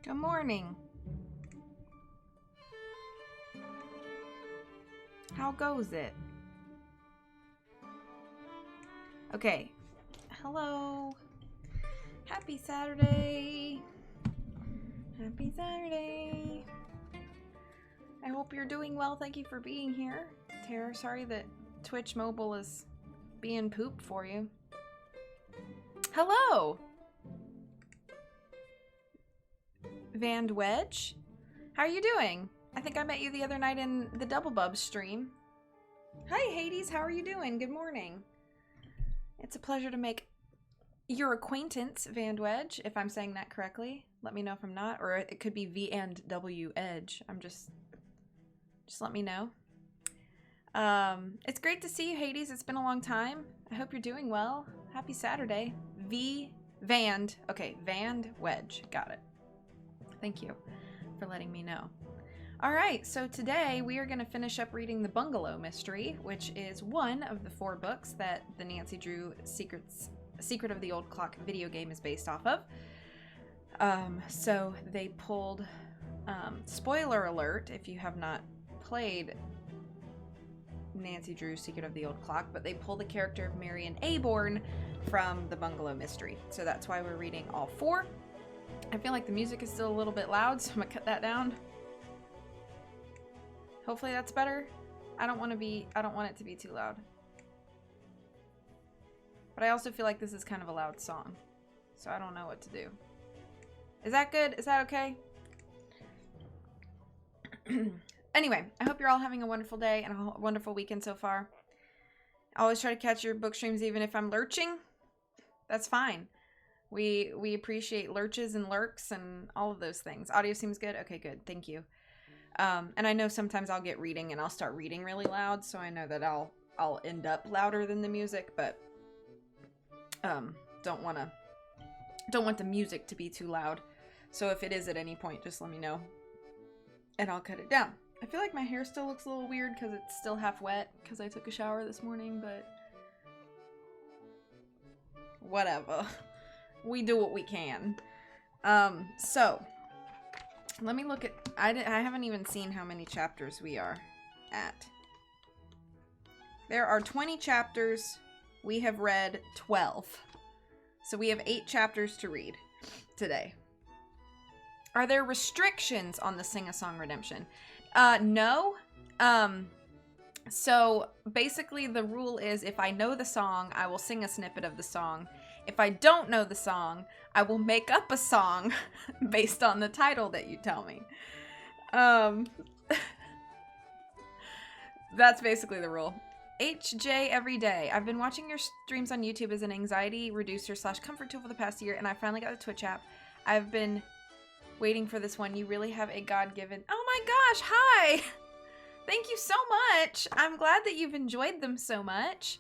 Good morning. How goes it? Okay. Hello. Happy Saturday. Happy Saturday. I hope you're doing well. Thank you for being here. Tara, sorry that Twitch Mobile is being pooped for you. Hello. Van Wedge, how are you doing? I think I met you the other night in the Double Bub stream. Hi Hades, how are you doing? Good morning. It's a pleasure to make your acquaintance, Van Wedge, if I'm saying that correctly. Let me know if I'm not, or it could be V and W Edge. I'm just let me know. It's great to see you, Hades. It's been a long time. I hope you're doing well. Happy Saturday. Van Wedge. Got it. Thank you for letting me know. All right, so today we are going to finish up reading the Bungalow mystery, which is one of the 4 books that the Nancy Drew Secret of the Old Clock video game is based off of. So they pulled, spoiler alert if you have not played Nancy Drew's Secret of the Old Clock, but they pulled the character of Marion Aborn from the Bungalow mystery. So that's why we're reading all 4. I feel like the music is still a little bit loud, so I'm gonna cut that down. Hopefully that's better. I don't want it to be too loud. But I also feel like this is kind of a loud song, so I don't know what to do. Is that good? Is that okay? Anyway, I hope you're all having a wonderful day and a wonderful weekend so far. I always try to catch your book streams even if I'm lurching. That's fine. We appreciate lurches and lurks and all of those things. Audio seems good? Okay, good. Thank you. And I know sometimes I'll get reading and I'll start reading really loud, so I know that I'll end up louder than the music, but don't want the music to be too loud. So if it is at any point, just let me know and I'll cut it down. I feel like my hair still looks a little weird because it's still half wet because I took a shower this morning, but whatever. We do what we can. So let me look at, I haven't even seen how many chapters we are at. There are 20 chapters we have read 12. So we have 8 chapters to read today. Are there restrictions on the Sing-a-Song Redemption? No. So basically the rule is if I know the song, I will sing a snippet of the song. If I don't know the song, I will make up a song based on the title that you tell me. That's basically the rule. HJ every day. I've been watching your streams on YouTube as an anxiety reducer / comfort tool for the past year, and I finally got the Twitch app. I've been waiting for this one. You really have a God-given... Oh my gosh, hi! Thank you so much. I'm glad that you've enjoyed them so much.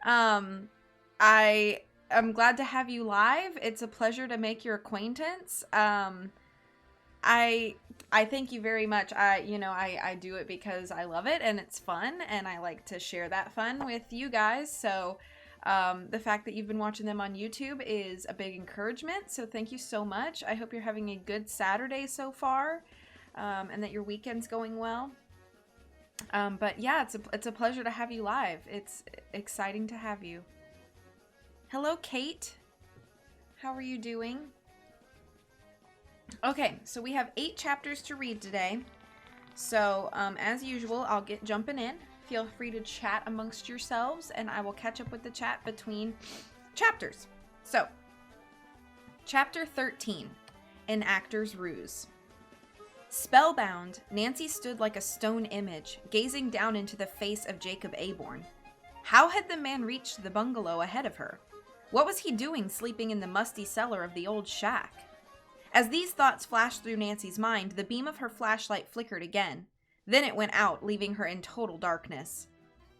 I'm glad to have you live. It's a pleasure to make your acquaintance. I thank you very much. I do it because I love it and it's fun and I like to share that fun with you guys. So the fact that you've been watching them on YouTube is a big encouragement. So thank you so much. I hope you're having a good Saturday so far, and that your weekend's going well. But yeah, it's a pleasure to have you live. It's exciting to have you. Hello, Kate. How are you doing? Okay, so we have 8 chapters to read today. So, as usual, I'll get jumping in. Feel free to chat amongst yourselves, and I will catch up with the chat between chapters. So, Chapter 13, An Actor's Ruse. Spellbound, Nancy stood like a stone image, gazing down into the face of Jacob Aborn. How had the man reached the bungalow ahead of her? What was he doing sleeping in the musty cellar of the old shack? As these thoughts flashed through Nancy's mind, the beam of her flashlight flickered again. Then it went out, leaving her in total darkness.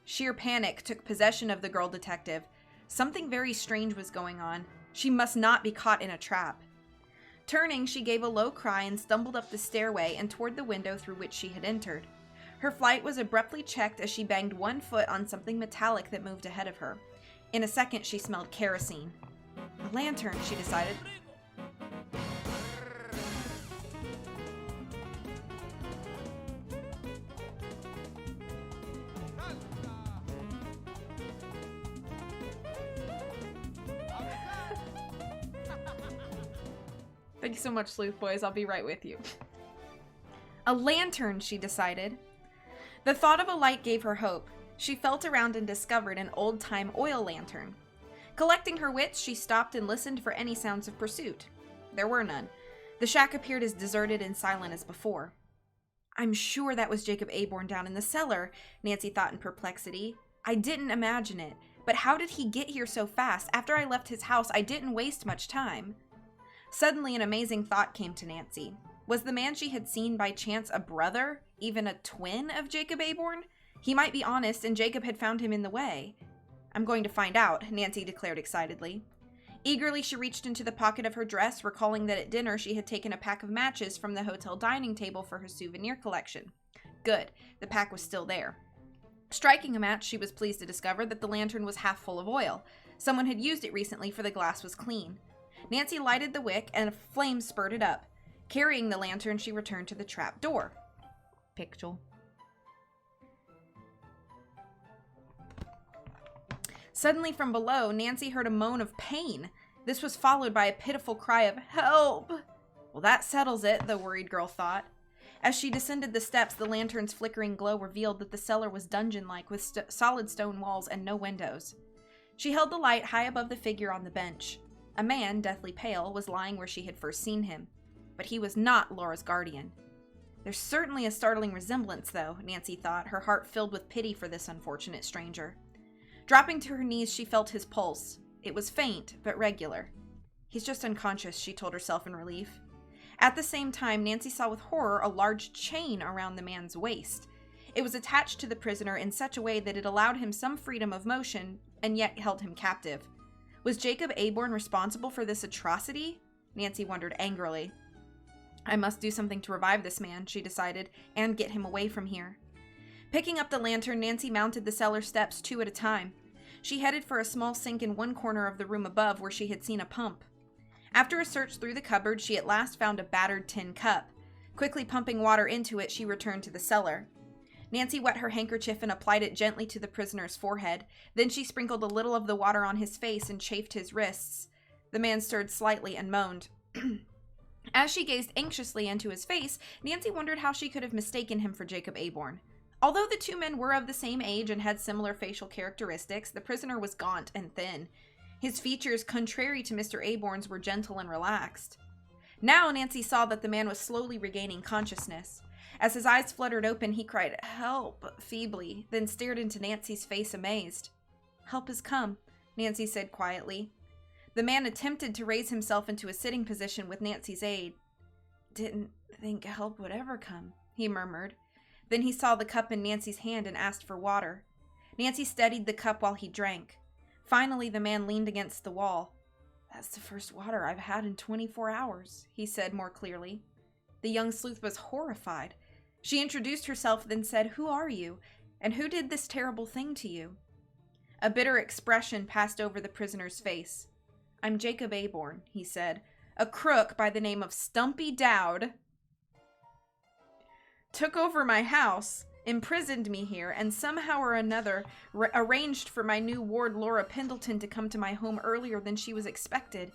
Sheer panic took possession of the girl detective. Something very strange was going on. She must not be caught in a trap. Turning, she gave a low cry and stumbled up the stairway and toward the window through which she had entered. Her flight was abruptly checked as she banged one foot on something metallic that moved ahead of her. In a second, she smelled kerosene. A lantern, she decided. Thank you so much, Sleuth Boys. I'll be right with you. A lantern, she decided. The thought of a light gave her hope. She felt around and discovered an old-time oil lantern. Collecting her wits, she stopped and listened for any sounds of pursuit. There were none. The shack appeared as deserted and silent as before. I'm sure that was Jacob Aborn down in the cellar, Nancy thought in perplexity. I didn't imagine it, but how did he get here so fast? After I left his house, I didn't waste much time. Suddenly, an amazing thought came to Nancy. Was the man she had seen by chance a brother, even a twin of Jacob Aborn? He might be honest, and Jacob had found him in the way. I'm going to find out, Nancy declared excitedly. Eagerly, she reached into the pocket of her dress, recalling that at dinner she had taken a pack of matches from the hotel dining table for her souvenir collection. Good, the pack was still there. Striking a match, she was pleased to discover that the lantern was half full of oil. Someone had used it recently, for the glass was clean. Nancy lighted the wick, and a flame spurted up. Carrying the lantern, she returned to the trap door. Picture. Suddenly from below, Nancy heard a moan of pain. This was followed by a pitiful cry of help. Well, that settles it, the worried girl thought. As she descended the steps, the lantern's flickering glow revealed that the cellar was dungeon-like with solid stone walls and no windows. She held the light high above the figure on the bench. A man, deathly pale, was lying where she had first seen him. But he was not Laura's guardian. There's certainly a startling resemblance, though, Nancy thought, her heart filled with pity for this unfortunate stranger. Dropping to her knees, she felt his pulse. It was faint, but regular. He's just unconscious, she told herself in relief. At the same time, Nancy saw with horror a large chain around the man's waist. It was attached to the prisoner in such a way that it allowed him some freedom of motion, and yet held him captive. Was Jacob Aborn responsible for this atrocity? Nancy wondered angrily. I must do something to revive this man, she decided, and get him away from here. Picking up the lantern, Nancy mounted the cellar steps 2 at a time. She headed for a small sink in one corner of the room above where she had seen a pump. After a search through the cupboard, she at last found a battered tin cup. Quickly pumping water into it, she returned to the cellar. Nancy wet her handkerchief and applied it gently to the prisoner's forehead. Then she sprinkled a little of the water on his face and chafed his wrists. The man stirred slightly and moaned. As she gazed anxiously into his face, Nancy wondered how she could have mistaken him for Jacob Aborn. Although the two men were of the same age and had similar facial characteristics, the prisoner was gaunt and thin. His features, contrary to Mr. Aborn's, were gentle and relaxed. Now Nancy saw that the man was slowly regaining consciousness. As his eyes fluttered open, he cried, "Help," feebly, then stared into Nancy's face amazed. "Help has come," Nancy said quietly. The man attempted to raise himself into a sitting position with Nancy's aid. "Didn't think help would ever come," he murmured. Then he saw the cup in Nancy's hand and asked for water. Nancy steadied the cup while he drank. Finally, the man leaned against the wall. "That's the first water I've had in 24 hours, he said more clearly. The young sleuth was horrified. She introduced herself, then said, "Who are you? And who did this terrible thing to you?" A bitter expression passed over the prisoner's face. "I'm Jacob Aborn," he said. "A crook by the name of Stumpy Dowd took over my house, imprisoned me here, and somehow or another arranged for my new ward, Laura Pendleton, to come to my home earlier than she was expected.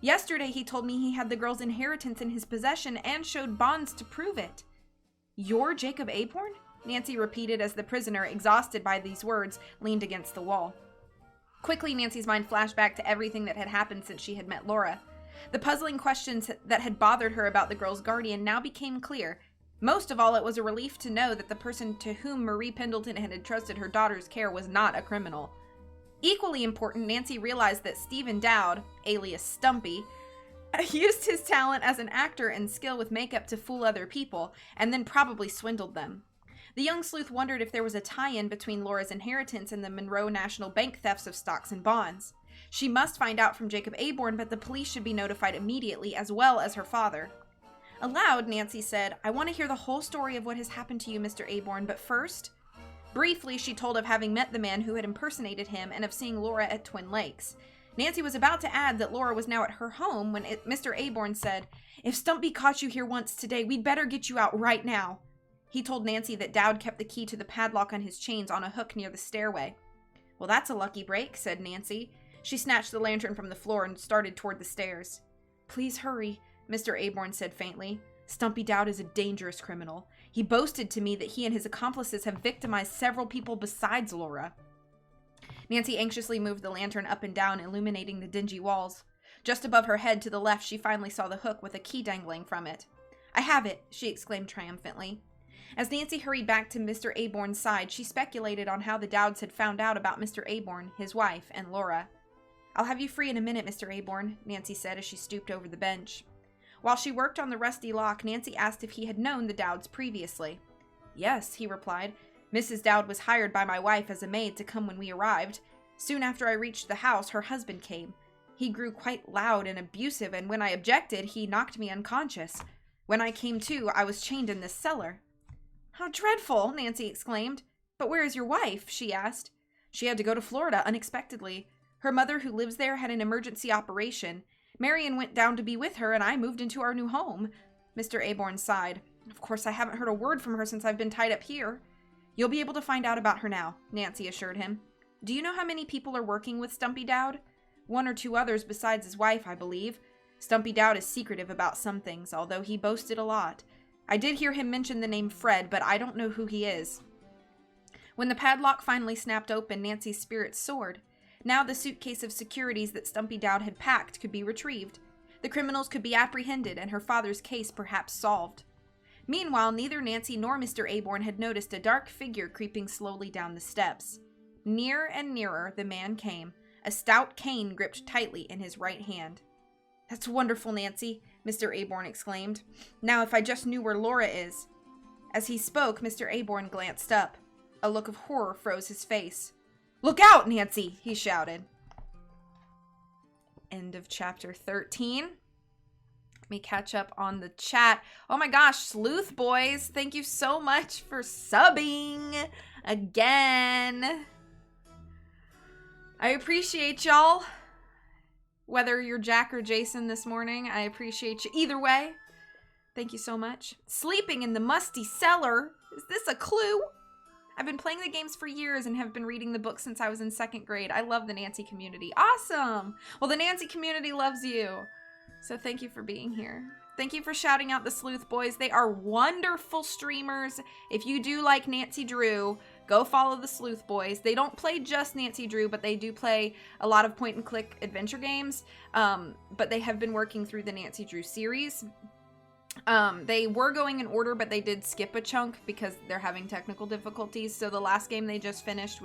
Yesterday he told me he had the girl's inheritance in his possession and showed bonds to prove it." "You're Jacob Aborn?" Nancy repeated as the prisoner, exhausted by these words, leaned against the wall. Quickly, Nancy's mind flashed back to everything that had happened since she had met Laura. The puzzling questions that had bothered her about the girl's guardian now became clear. Most of all, it was a relief to know that the person to whom Marie Pendleton had entrusted her daughter's care was not a criminal. Equally important, Nancy realized that Stephen Dowd, alias Stumpy, used his talent as an actor and skill with makeup to fool other people, and then probably swindled them. The young sleuth wondered if there was a tie-in between Laura's inheritance and the Monroe National Bank thefts of stocks and bonds. She must find out from Jacob Aborn, but the police should be notified immediately, as well as her father. Aloud, Nancy said, "I want to hear the whole story of what has happened to you, Mr. Aborn, but first..." Briefly, she told of having met the man who had impersonated him and of seeing Laura at Twin Lakes. Nancy was about to add that Laura was now at her home when Mr. Aborn said, "If Stumpy caught you here once today, we'd better get you out right now." He told Nancy that Dowd kept the key to the padlock on his chains on a hook near the stairway. "Well, that's a lucky break," said Nancy. She snatched the lantern from the floor and started toward the stairs. "Please hurry," Mr. Aborn said faintly. "Stumpy Dowd is a dangerous criminal. He boasted to me that he and his accomplices have victimized several people besides Laura." Nancy anxiously moved the lantern up and down, illuminating the dingy walls. Just above her head to the left, she finally saw the hook with a key dangling from it. "I have it," she exclaimed triumphantly. As Nancy hurried back to Mr. Aborn's side, she speculated on how the Dowds had found out about Mr. Aborn, his wife, and Laura. "I'll have you free in a minute, Mr. Aborn," Nancy said as she stooped over the bench. While she worked on the rusty lock, Nancy asked if he had known the Dowds previously. "Yes," he replied. "Mrs. Dowd was hired by my wife as a maid to come when we arrived. Soon after I reached the house, her husband came. He grew quite loud and abusive, and when I objected, he knocked me unconscious. When I came to, I was chained in this cellar." "How dreadful!" Nancy exclaimed. "But where is your wife?" she asked. "She had to go to Florida unexpectedly. Her mother, who lives there, had an emergency operation. Marion went down to be with her, and I moved into our new home." Mr. Aborn sighed. "Of course, I haven't heard a word from her since I've been tied up here." "You'll be able to find out about her now," Nancy assured him. "Do you know how many people are working with Stumpy Dowd?" "One or two others besides his wife, I believe. Stumpy Dowd is secretive about some things, although he boasted a lot. I did hear him mention the name Fred, but I don't know who he is." When the padlock finally snapped open, Nancy's spirits soared. Now the suitcase of securities that Stumpy Dowd had packed could be retrieved. The criminals could be apprehended, and her father's case perhaps solved. Meanwhile, neither Nancy nor Mr. Aborn had noticed a dark figure creeping slowly down the steps. Nearer and nearer the man came, a stout cane gripped tightly in his right hand. "That's wonderful, Nancy," Mr. Aborn exclaimed. "Now if I just knew where Laura is." As he spoke, Mr. Aborn glanced up. A look of horror froze his face. "Look out, Nancy!" he shouted. End of chapter 13. Let me catch up on the chat. Oh my gosh, Sleuth Boys, thank you so much for subbing again. I appreciate y'all. Whether you're Jack or Jason this morning, I appreciate you either way. Thank you so much. Sleeping in the musty cellar. Is this a clue? I've been playing the games for years and have been reading the books since I was in 2nd grade. I love the Nancy community. Awesome! Well, the Nancy community loves you. So thank you for being here. Thank you for shouting out the Sleuth Boys. They are wonderful streamers. If you do like Nancy Drew, go follow the Sleuth Boys. They don't play just Nancy Drew, but they do play a lot of point-and-click adventure games. But they have been working through the Nancy Drew series. They were going in order, but they did skip a chunk because they're having technical difficulties. So the last game they just finished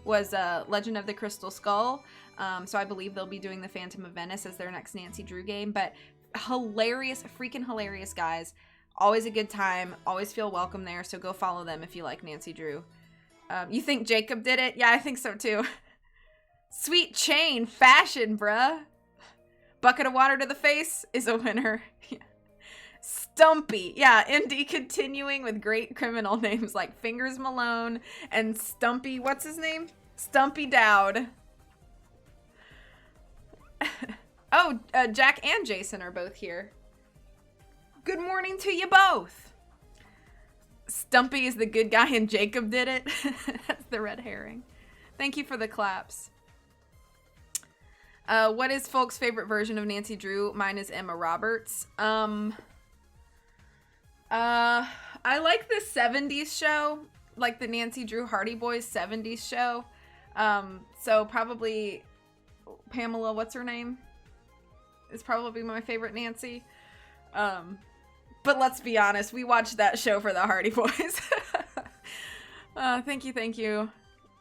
was Legend of the Crystal Skull. So I believe they'll be doing the Phantom of Venice as their next Nancy Drew game. But hilarious, freaking hilarious guys. Always a good time. Always feel welcome there. So go follow them if you like Nancy Drew. You think Jacob did it? Yeah, I think so too. Sweet chain. Fashion, bruh. Bucket of water to the face is a winner. Stumpy. Yeah, Indy continuing with great criminal names like Fingers Malone and Stumpy. What's his name? Stumpy Dowd. Oh, Jack and Jason are both here. Good morning to you both. Stumpy is the good guy and Jacob did it. That's the red herring. Thank you for the claps. What is folks' favorite version of Nancy Drew? Mine is Emma Roberts. I like the 70s show, like the Nancy Drew Hardy Boys 70s show. So probably Pamela, what's her name? Is probably my favorite Nancy. But let's be honest, we watched that show for the Hardy Boys. Thank you.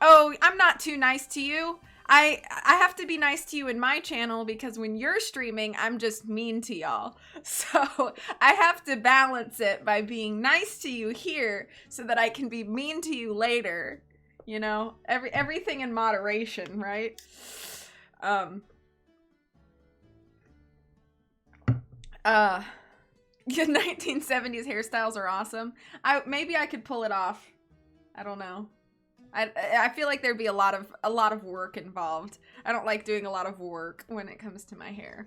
Oh, I'm not too nice to you. I have to be nice to you in my channel because when you're streaming, I'm just mean to y'all. So I have to balance it by being nice to you here so that I can be mean to you later. You know, everything in moderation, right? The 1970s hairstyles are awesome. Maybe I could pull it off. I don't know. I feel like there'd be a lot of work involved. I don't like doing a lot of work when it comes to my hair.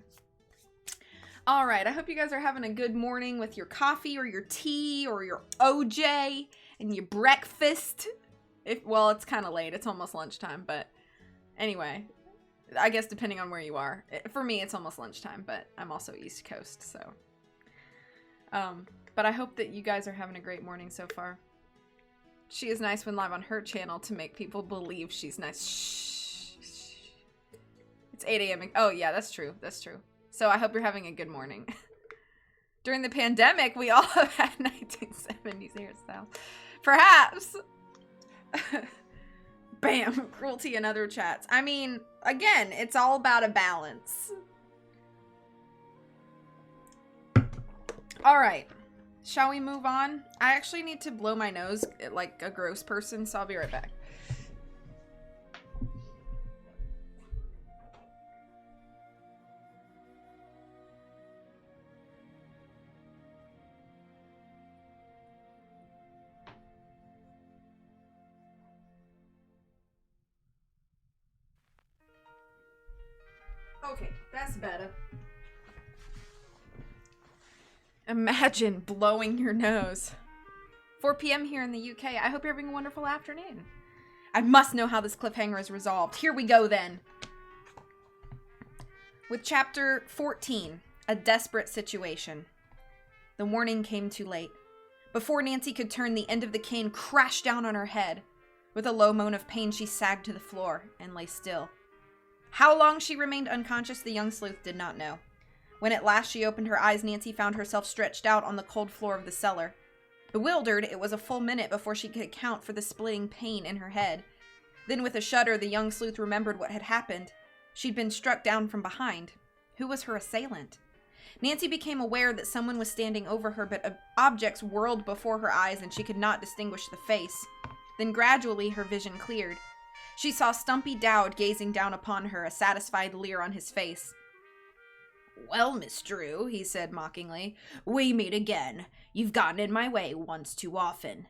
All right, I hope you guys are having a good morning with your coffee or your tea or your OJ and your breakfast. Well, it's kind of late. It's almost lunchtime, but anyway, I guess depending on where you are. For me, it's almost lunchtime, but I'm also East Coast, so. But I hope that you guys are having a great morning so far. She is nice when live on her channel to make people believe she's nice. Shh. It's 8 a.m. Oh, yeah, that's true. That's true. So I hope you're having a good morning. During the pandemic, we all have had 1970s hairstyles. Perhaps. Bam. Cruelty and other chats. I mean, again, it's all about a balance. All right. Shall we move on? I actually need to blow my nose like a gross person, so I'll be right back. Okay, that's better. Imagine blowing your nose. 4 p.m. here in the UK. I hope you're having a wonderful afternoon. I must know how this cliffhanger is resolved. Here we go then. With chapter 14, A Desperate Situation. The warning came too late. Before Nancy could turn, the end of the cane crashed down on her head. With a low moan of pain, she sagged to the floor and lay still. How long she remained unconscious, the young sleuth did not know. When at last she opened her eyes, Nancy found herself stretched out on the cold floor of the cellar. Bewildered, it was a full minute before she could account for the splitting pain in her head. Then with a shudder, the young sleuth remembered what had happened. She'd been struck down from behind. Who was her assailant? Nancy became aware that someone was standing over her, but objects whirled before her eyes and she could not distinguish the face. Then gradually her vision cleared. She saw Stumpy Dowd gazing down upon her, a satisfied leer on his face. "Well, Miss Drew," he said mockingly, "we meet again. You've gotten in my way once too often."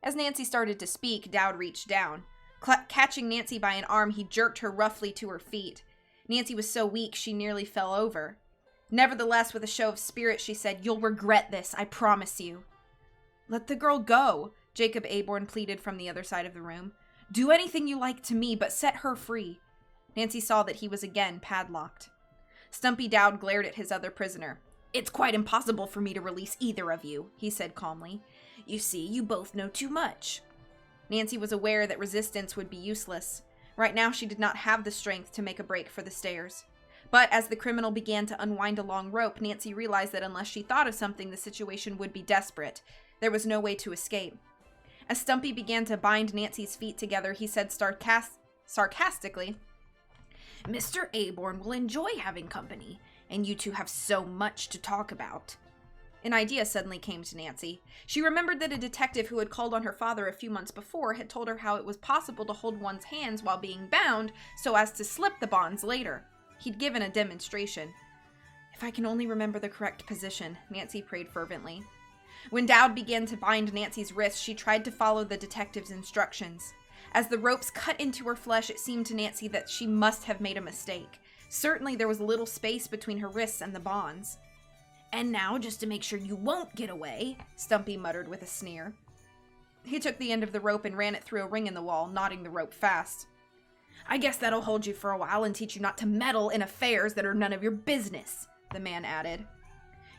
As Nancy started to speak, Dowd reached down. Catching Nancy by an arm, he jerked her roughly to her feet. Nancy was so weak she nearly fell over. Nevertheless, with a show of spirit, she said, "You'll regret this, I promise you." "Let the girl go," Jacob Aborn pleaded from the other side of the room. Do anything you like to me, but set her free. Nancy saw that he was again padlocked. Stumpy Dowd glared at his other prisoner. It's quite impossible for me to release either of you, he said calmly. You see, you both know too much. Nancy was aware that resistance would be useless. Right now she did not have the strength to make a break for the stairs. But as the criminal began to unwind a long rope, Nancy realized that unless she thought of something, the situation would be desperate. There was no way to escape. As Stumpy began to bind Nancy's feet together, he said sarcastically, Mr. Aborn will enjoy having company, and you two have so much to talk about. An idea suddenly came to Nancy. She remembered that a detective who had called on her father a few months before had told her how it was possible to hold one's hands while being bound so as to slip the bonds later. He'd given a demonstration. If I can only remember the correct position, Nancy prayed fervently. When Dowd began to bind Nancy's wrists, she tried to follow the detective's instructions. As the ropes cut into her flesh, it seemed to Nancy that she must have made a mistake. Certainly there was little space between her wrists and the bonds. And now, just to make sure you won't get away, Stumpy muttered with a sneer. He took the end of the rope and ran it through a ring in the wall, knotting the rope fast. I guess that'll hold you for a while and teach you not to meddle in affairs that are none of your business, the man added.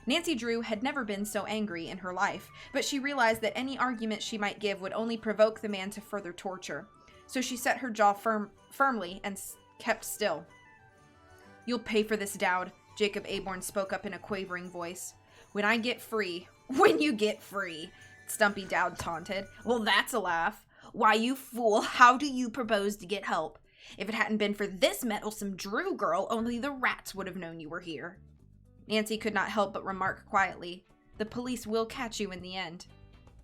Nancy Drew had never been so angry in her life, but she realized that any argument she might give would only provoke the man to further torture. So she set her jaw firmly and kept still. You'll pay for this, Dowd, Jacob Aborn spoke up in a quavering voice. When you get free, Stumpy Dowd taunted. Well, that's a laugh. Why, you fool, how do you propose to get help? If it hadn't been for this meddlesome Drew girl, only the rats would have known you were here. Nancy could not help but remark quietly, the police will catch you in the end.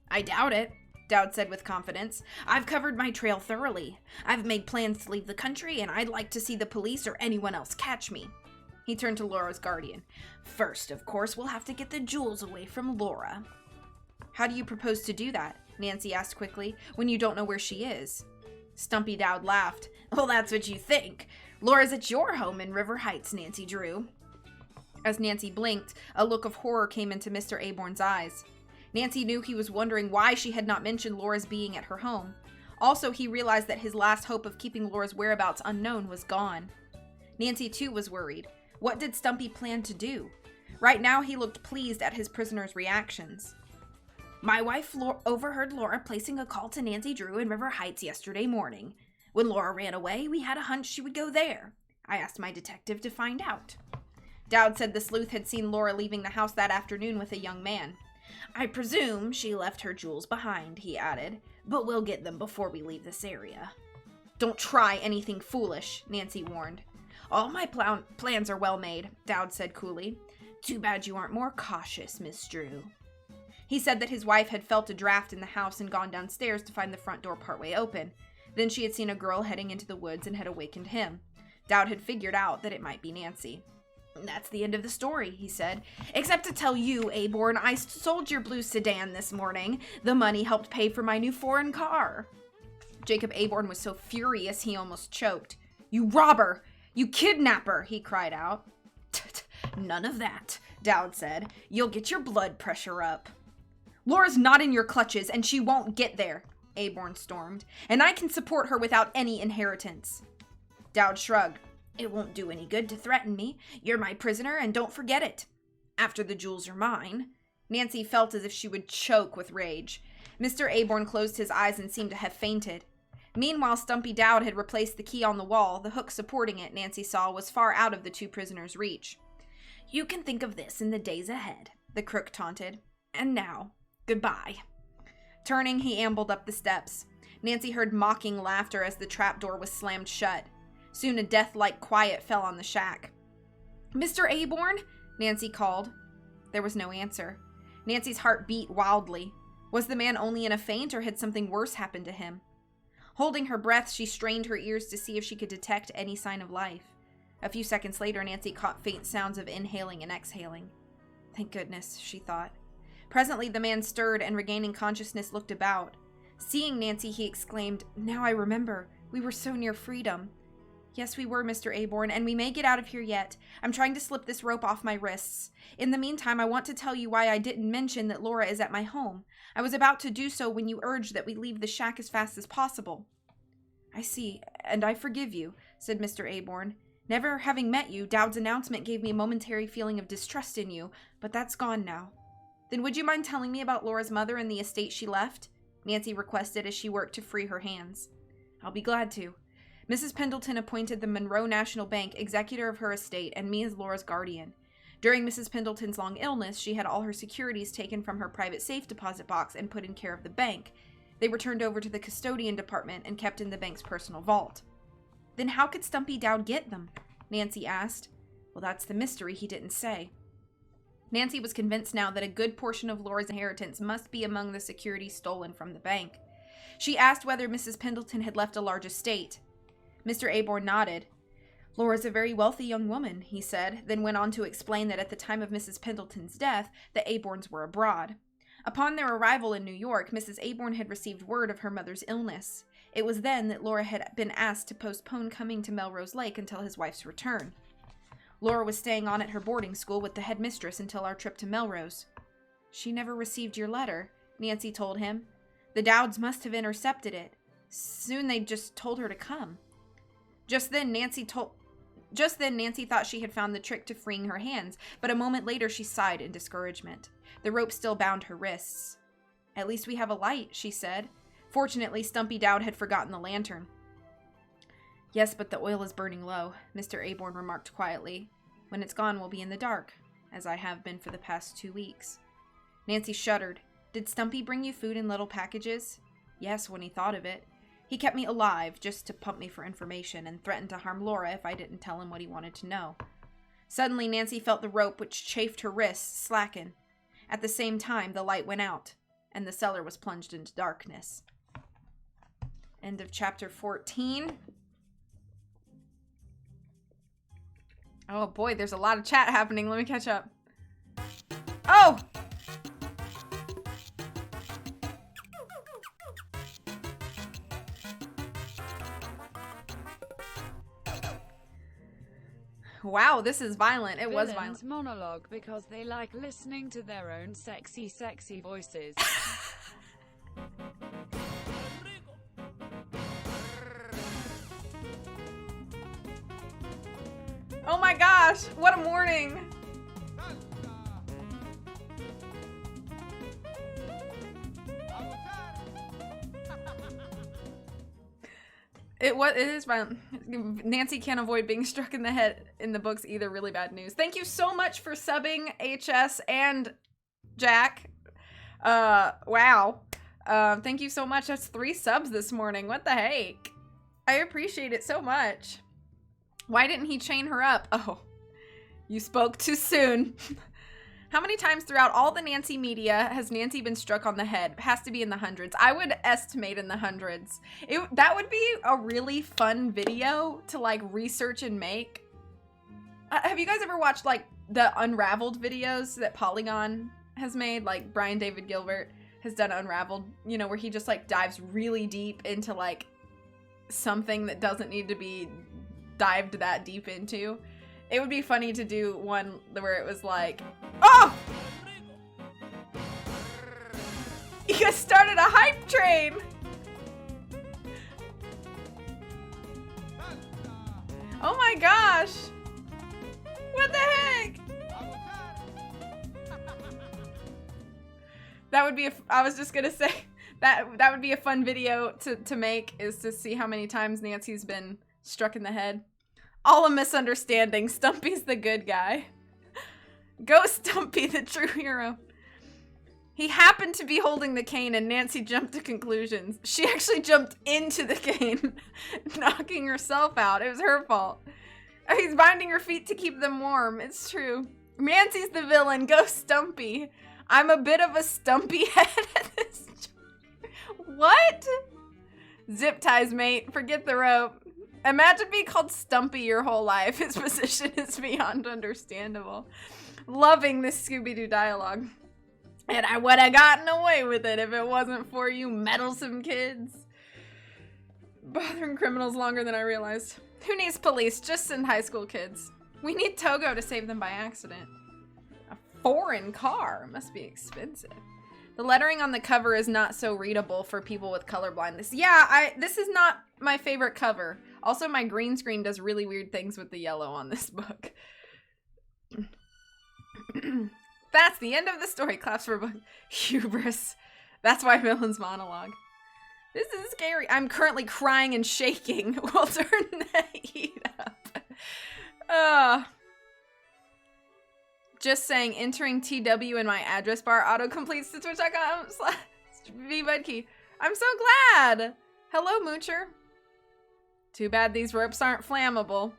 I doubt it, Dowd said with confidence. I've covered my trail thoroughly. I've made plans to leave the country, and I'd like to see the police or anyone else catch me. He turned to Laura's guardian. First, of course, we'll have to get the jewels away from Laura. How do you propose to do that? Nancy asked quickly, when you don't know where she is. Stumpy Dowd laughed. Well, that's what you think. Laura's at your home in River Heights, Nancy Drew. As Nancy blinked, a look of horror came into Mr. Aborn's eyes. Nancy knew he was wondering why she had not mentioned Laura's being at her home. Also, he realized that his last hope of keeping Laura's whereabouts unknown was gone. Nancy, too, was worried. What did Stumpy plan to do? Right now, he looked pleased at his prisoner's reactions. My wife overheard Laura placing a call to Nancy Drew in River Heights yesterday morning. When Laura ran away, we had a hunch she would go there. I asked my detective to find out. Dowd said the sleuth had seen Laura leaving the house that afternoon with a young man. I presume she left her jewels behind, he added, but we'll get them before we leave this area. Don't try anything foolish, Nancy warned. All my plans are well made, Dowd said coolly. Too bad you aren't more cautious, Miss Drew. He said that his wife had felt a draft in the house and gone downstairs to find the front door partway open. Then she had seen a girl heading into the woods and had awakened him. Dowd had figured out that it might be Nancy. That's the end of the story, he said. Except to tell you, Aborn, I sold your blue sedan this morning. The money helped pay for my new foreign car. Jacob Aborn was so furious he almost choked. You robber! You kidnapper! He cried out. None of that, Dowd said. You'll get your blood pressure up. Laura's not in your clutches, and she won't get there, Aborn stormed. And I can support her without any inheritance. Dowd shrugged. It won't do any good to threaten me. You're my prisoner, and don't forget it. After the jewels are mine. Nancy felt as if she would choke with rage. Mr. Aborn closed his eyes and seemed to have fainted. Meanwhile, Stumpy Dowd had replaced the key on the wall. The hook supporting it, Nancy saw, was far out of the two prisoners' reach. You can think of this in the days ahead, the crook taunted. And now, goodbye. Turning, he ambled up the steps. Nancy heard mocking laughter as the trapdoor was slammed shut. Soon a death-like quiet fell on the shack. Mr. Aborn? Nancy called. There was no answer. Nancy's heart beat wildly. Was the man only in a faint, or had something worse happened to him? Holding her breath, she strained her ears to see if she could detect any sign of life. A few seconds later, Nancy caught faint sounds of inhaling and exhaling. Thank goodness, she thought. Presently, the man stirred and, regaining consciousness, looked about. Seeing Nancy, he exclaimed, Now I remember. We were so near freedom. Yes, we were, Mr. Aborn, and we may get out of here yet. I'm trying to slip this rope off my wrists. In the meantime, I want to tell you why I didn't mention that Laura is at my home. I was about to do so when you urged that we leave the shack as fast as possible. I see, and I forgive you, said Mr. Aborn. Never having met you, Dowd's announcement gave me a momentary feeling of distrust in you, but that's gone now. Then would you mind telling me about Laura's mother and the estate she left? Nancy requested as she worked to free her hands. I'll be glad to. Mrs. Pendleton appointed the Monroe National Bank executor of her estate and me as Laura's guardian. During Mrs. Pendleton's long illness, she had all her securities taken from her private safe deposit box and put in care of the bank. They were turned over to the custodian department and kept in the bank's personal vault. Then how could Stumpy Dowd get them? Nancy asked. Well, that's the mystery he didn't say. Nancy was convinced now that a good portion of Laura's inheritance must be among the securities stolen from the bank. She asked whether Mrs. Pendleton had left a large estate. Mr. Aborn nodded. Laura's a very wealthy young woman, he said, then went on to explain that at the time of Mrs. Pendleton's death, the Aborns were abroad. Upon their arrival in New York, Mrs. Aborn had received word of her mother's illness. It was then that Laura had been asked to postpone coming to Melrose Lake until his wife's return. Laura was staying on at her boarding school with the headmistress until our trip to Melrose. She never received your letter, Nancy told him. The Dowds must have intercepted it. Soon they just told her to come. Just then, Nancy thought she had found the trick to freeing her hands, but a moment later she sighed in discouragement. The rope still bound her wrists. At least we have a light, she said. Fortunately, Stumpy Dowd had forgotten the lantern. Yes, but the oil is burning low, Mr. Aborn remarked quietly. When it's gone, we'll be in the dark, as I have been for the past 2 weeks. Nancy shuddered. Did Stumpy bring you food in little packages? Yes, when he thought of it. He kept me alive just to pump me for information and threatened to harm Laura if I didn't tell him what he wanted to know. Suddenly, Nancy felt the rope which chafed her wrists slacken. At the same time, the light went out, and the cellar was plunged into darkness. End of chapter 14. Oh boy, there's a lot of chat happening. Let me catch up. Oh! Wow, this is violent. It was violent. Monologue because they like listening to their own sexy voices. Oh my gosh, what a morning. It is violent. Nancy can't avoid being struck in the head in the books either. Really bad news. Thank you so much for subbing, HS and Jack. Wow. Thank you so much. That's 3 subs this morning. What the heck? I appreciate it so much. Why didn't he chain her up? Oh, you spoke too soon. How many times throughout all the Nancy media has Nancy been struck on the head? It has to be in the hundreds. I would estimate in the hundreds. That would be a really fun video to like research and make. Have you guys ever watched like the Unraveled videos that Polygon has made? Like Brian David Gilbert has done Unraveled, you know, where he just like dives really deep into like something that doesn't need to be dived that deep into. It would be funny to do one where it was like, oh! You guys started a hype train! Oh my gosh! What the heck? That would be I was just gonna say, that would be a fun video to make, is to see how many times Nancy's been struck in the head. All a misunderstanding. Stumpy's the good guy. Go Stumpy, the true hero. He happened to be holding the cane and Nancy jumped to conclusions. She actually jumped into the cane, knocking herself out. It was her fault. He's binding her feet to keep them warm. It's true. Nancy's the villain. Go Stumpy. I'm a bit of a stumpy head at this. What? Zip ties, mate. Forget the rope. Imagine being called Stumpy your whole life. His position is beyond understandable. Loving this Scooby-Doo dialogue. And I would have gotten away with it if it wasn't for you meddlesome kids. Bothering criminals longer than I realized. Who needs police? Just send high school kids. We need Togo to save them by accident. A foreign car must be expensive. The lettering on the cover is not so readable for people with color blindness. Yeah, this is not my favorite cover. Also, my green screen does really weird things with the yellow on this book. That's the end of the story. Claps for book. Hubris. That's why villain's monologue. This is scary. I'm currently crying and shaking. We'll turn the heat up. Just saying, entering TW in my address bar auto-completes to twitch.com/vbudkey. I'm so glad. Hello, Moocher. Too bad these ropes aren't flammable.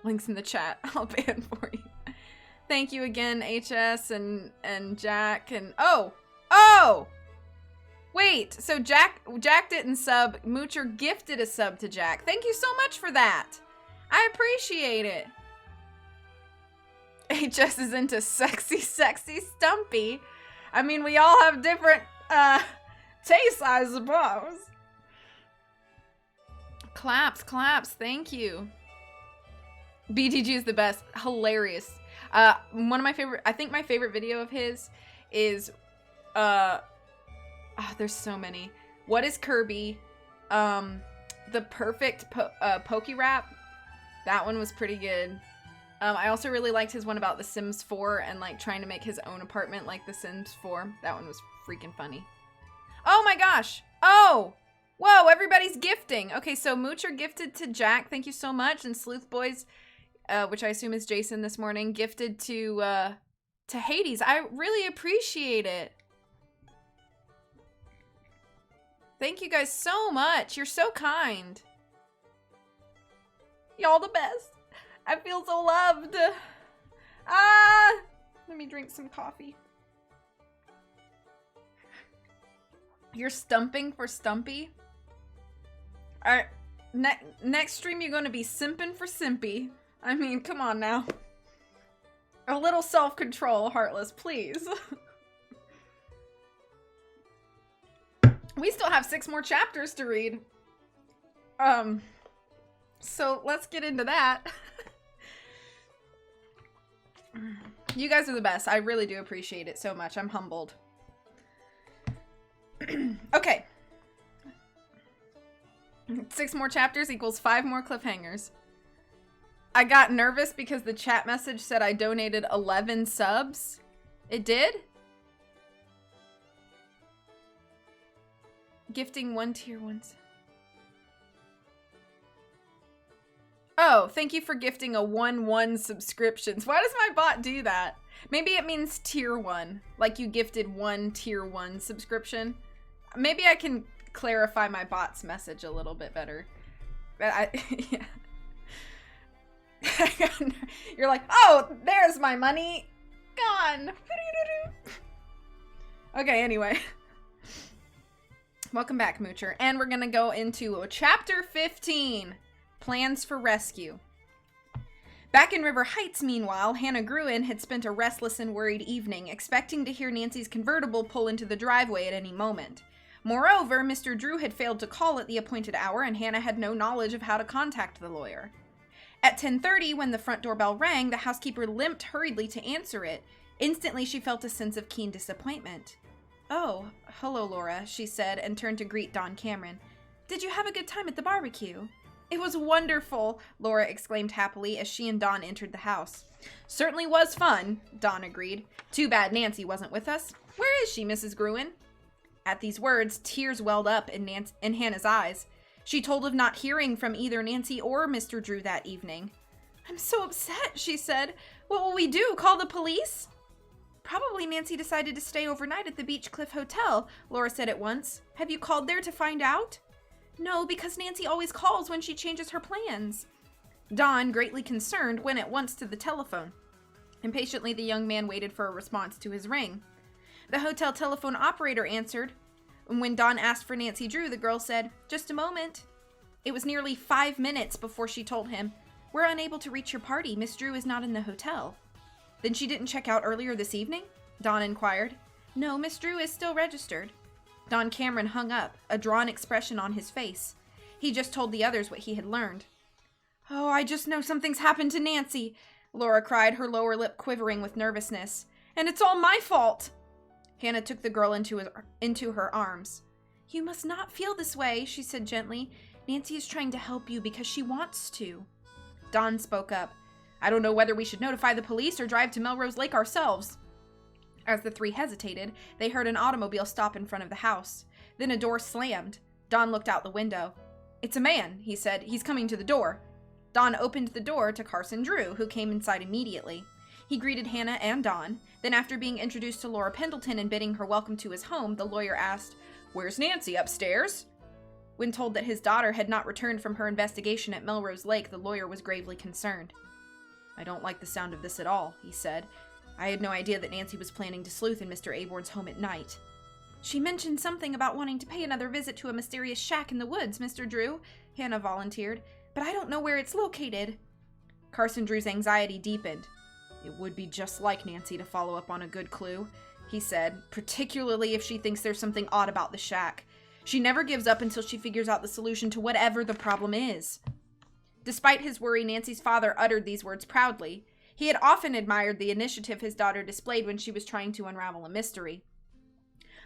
Links in the chat. I'll ban for you. Thank you again, HS and Jack and oh! Wait, so Jack didn't sub. Moocher gifted a sub to Jack. Thank you so much for that. I appreciate it. HS is into sexy Stumpy. I mean, we all have different tastes, I suppose. Claps, thank you. BTG is the best. Hilarious. One of my favorite, I think my favorite video of his is, there's so many. What is Kirby? The perfect Poke Rap. That one was pretty good. I also really liked his one about The Sims 4 and like trying to make his own apartment like The Sims 4. That one was freaking funny. Oh my gosh. Oh, whoa, everybody's gifting. Okay, so Moocher gifted to Jack. Thank you so much. And Sleuth Boys, which I assume is Jason this morning, gifted to Hades. I really appreciate it. Thank you guys so much. You're so kind. Y'all the best. I feel so loved. Let me drink some coffee. You're stumping for Stumpy? Alright, next stream you're gonna be simping for Simpy. I mean, come on now. A little self-control, Heartless, please. We still have 6 more chapters to read. So let's get into that. You guys are the best. I really do appreciate it so much. I'm humbled. Okay. 6 more chapters equals 5 more cliffhangers. I got nervous because the chat message said I donated 11 subs. It did? Gifting 1 tier 1. Oh, thank you for gifting a 1-1 subscriptions. Why does my bot do that? Maybe it means tier 1. Like you gifted 1 tier 1 subscription. Maybe I can clarify my bot's message a little bit better. Yeah. You're like, oh, there's my money. Gone. Okay, anyway. Welcome back, Moocher. And we're gonna go into chapter 15. Plans for rescue. Back in River Heights, meanwhile, Hannah Gruen had spent a restless and worried evening, expecting to hear Nancy's convertible pull into the driveway at any moment. Moreover, Mr. Drew had failed to call at the appointed hour, and Hannah had no knowledge of how to contact the lawyer. At 10:30, when the front doorbell rang, the housekeeper limped hurriedly to answer it. Instantly, she felt a sense of keen disappointment. "Oh, hello, Laura," she said, and turned to greet Don Cameron. "Did you have a good time at the barbecue?" "It was wonderful," Laura exclaimed happily as she and Don entered the house. "Certainly was fun," Don agreed. "Too bad Nancy wasn't with us. Where is she, Mrs. Gruen?" At these words, tears welled up in Hannah's eyes. She told of not hearing from either Nancy or Mr. Drew that evening. "I'm so upset," she said. "What will we do, call the police?" "Probably Nancy decided to stay overnight at the Beach Cliff Hotel," Laura said at once. "Have you called there to find out?" "No, because Nancy always calls when she changes her plans." Don, greatly concerned, went at once to the telephone. Impatiently, the young man waited for a response to his ring. The hotel telephone operator answered. When Don asked for Nancy Drew, the girl said, "Just a moment." It was nearly 5 minutes before she told him, "We're unable to reach your party. Miss Drew is not in the hotel." "Then she didn't check out earlier this evening?" Don inquired. "No, Miss Drew is still registered." Don Cameron hung up, a drawn expression on his face. He just told the others what he had learned. Oh, I just know something's happened to Nancy, Laura cried, her lower lip quivering with nervousness. And it's all my fault. Hannah took the girl into her arms. You must not feel this way, she said gently. Nancy is trying to help you because she wants to. Dawn spoke up. I don't know whether we should notify the police or drive to Melrose Lake ourselves. As the three hesitated, they heard an automobile stop in front of the house. Then a door slammed. Dawn looked out the window. It's a man, he said. He's coming to the door. Dawn opened the door to Carson Drew, who came inside immediately. He greeted Hannah and Dawn. Then after being introduced to Laura Pendleton and bidding her welcome to his home, the lawyer asked, Where's Nancy, upstairs? When told that his daughter had not returned from her investigation at Melrose Lake, the lawyer was gravely concerned. I don't like the sound of this at all, he said. I had no idea that Nancy was planning to sleuth in Mr. Aborn's home at night. She mentioned something about wanting to pay another visit to a mysterious shack in the woods, Mr. Drew, Hannah volunteered, but I don't know where it's located. Carson Drew's anxiety deepened. It would be just like Nancy to follow up on a good clue, he said, particularly if she thinks there's something odd about the shack. She never gives up until she figures out the solution to whatever the problem is. Despite his worry, Nancy's father uttered these words proudly. He had often admired the initiative his daughter displayed when she was trying to unravel a mystery.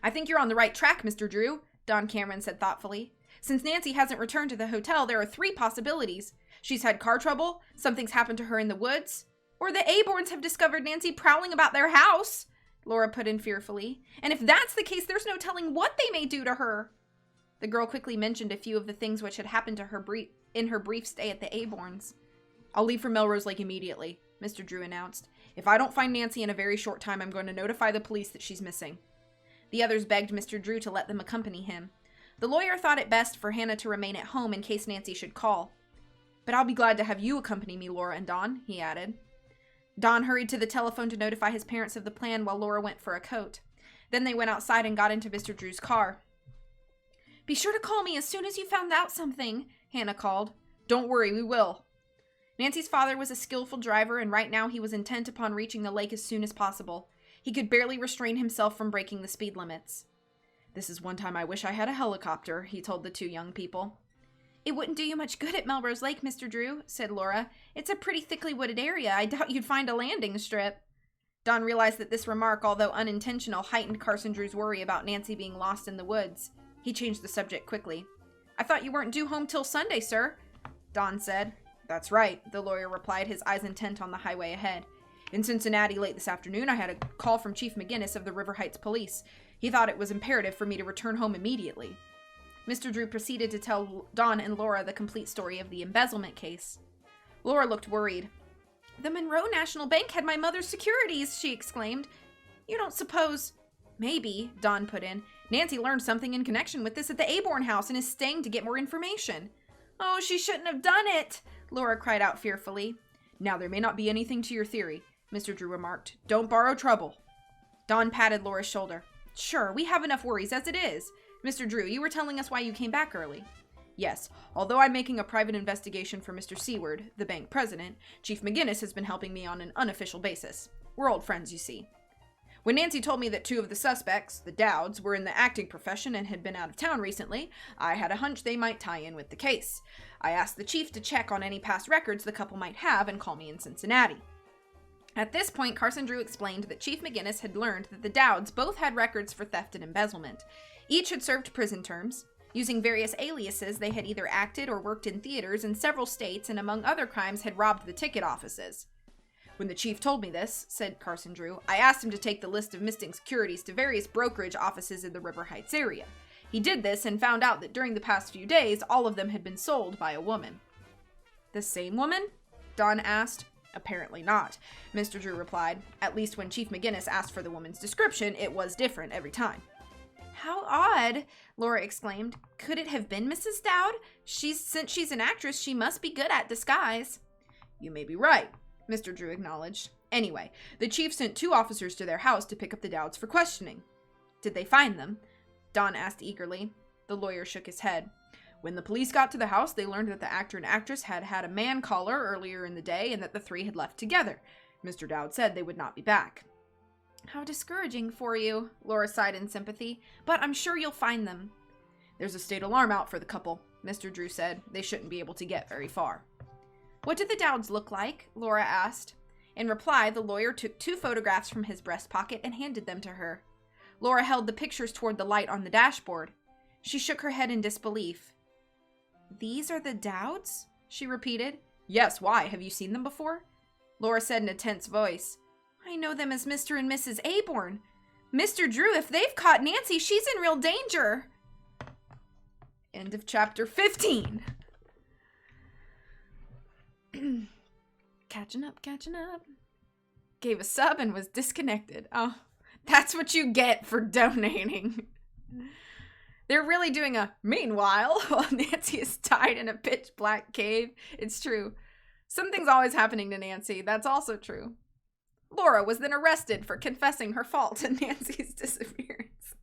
I think you're on the right track, Mr. Drew, Don Cameron said thoughtfully. Since Nancy hasn't returned to the hotel, there are 3 possibilities. She's had car trouble, something's happened to her in the woods, or the Aborns have discovered Nancy prowling about their house, Laura put in fearfully. And if that's the case, there's no telling what they may do to her. The girl quickly mentioned a few of the things which had happened to her in her brief stay at the Aborns. I'll leave for Melrose Lake immediately, Mr. Drew announced. If I don't find Nancy in a very short time, I'm going to notify the police that she's missing. The others begged Mr. Drew to let them accompany him. The lawyer thought it best for Hannah to remain at home in case Nancy should call. But I'll be glad to have you accompany me, Laura and Dawn, he added. Dawn hurried to the telephone to notify his parents of the plan while Laura went for a coat. Then they went outside and got into Mr. Drew's car. Be sure to call me as soon as you found out something, Hannah called. Don't worry, we will. Nancy's father was a skillful driver, and right now he was intent upon reaching the lake as soon as possible. He could barely restrain himself from breaking the speed limits. This is one time I wish I had a helicopter, he told the 2 young people. It wouldn't do you much good at Melrose Lake, Mr. Drew, said Laura. It's a pretty thickly wooded area. I doubt you'd find a landing strip. Don realized that this remark, although unintentional, heightened Carson Drew's worry about Nancy being lost in the woods. He changed the subject quickly. I thought you weren't due home till Sunday, sir, Don said. That's right, the lawyer replied, his eyes intent on the highway ahead. In Cincinnati late this afternoon, I had a call from Chief McGinnis of the River Heights Police. He thought it was imperative for me to return home immediately. Mr. Drew proceeded to tell Dawn and Laura the complete story of the embezzlement case. Laura looked worried. The Monroe National Bank had my mother's securities, she exclaimed. You don't suppose... Maybe, Dawn put in. Nancy learned something in connection with this at the Aborn house and is staying to get more information. Oh, she shouldn't have done it, Laura cried out fearfully. Now, there may not be anything to your theory, Mr. Drew remarked. Don't borrow trouble. Dawn patted Laura's shoulder. Sure, we have enough worries as it is. Mr. Drew, you were telling us why you came back early. Yes, although I'm making a private investigation for Mr. Seward, the bank president, Chief McGinnis has been helping me on an unofficial basis. We're old friends, you see. When Nancy told me that 2 of the suspects, the Dowds, were in the acting profession and had been out of town recently, I had a hunch they might tie in with the case. I asked the chief to check on any past records the couple might have and call me in Cincinnati. At this point, Carson Drew explained that Chief McGinnis had learned that the Dowds both had records for theft and embezzlement. Each had served prison terms. Using various aliases, they had either acted or worked in theaters in several states and, among other crimes, had robbed the ticket offices. When the chief told me this, said Carson Drew, I asked him to take the list of missing securities to various brokerage offices in the River Heights area. He did this and found out that during the past few days, all of them had been sold by a woman. The same woman? Dawn asked. Apparently not, Mr. Drew replied. At least when Chief McGinnis asked for the woman's description, it was different every time. How odd, Laura exclaimed. Could it have been Mrs. Dowd? Since she's an actress, she must be good at disguise. You may be right, Mr. Drew acknowledged. Anyway, the chief sent 2 officers to their house to pick up the Dowds for questioning. Did they find them? Dawn asked eagerly. The lawyer shook his head. When the police got to the house, they learned that the actor and actress had had a man caller earlier in the day and that the 3 had left together. Mr. Dowd said they would not be back. How discouraging for you, Laura sighed in sympathy, but I'm sure you'll find them. There's a state alarm out for the couple, Mr. Drew said. They shouldn't be able to get very far. What did the Dowds look like? Laura asked. In reply, the lawyer took 2 photographs from his breast pocket and handed them to her. Laura held the pictures toward the light on the dashboard. She shook her head in disbelief. These are the Dowds? She repeated. Yes, why? Have you seen them before? Laura said in a tense voice. I know them as Mr. and Mrs. Aborn. Mr. Drew, if they've caught Nancy, she's in real danger. End of chapter 15. Catching up. Gave a sub and was disconnected. Oh, that's what you get for donating. They're really doing a meanwhile while Nancy is tied in a pitch black cave. It's true. Something's always happening to Nancy. That's also true. Laura was then arrested for confessing her fault in Nancy's disappearance.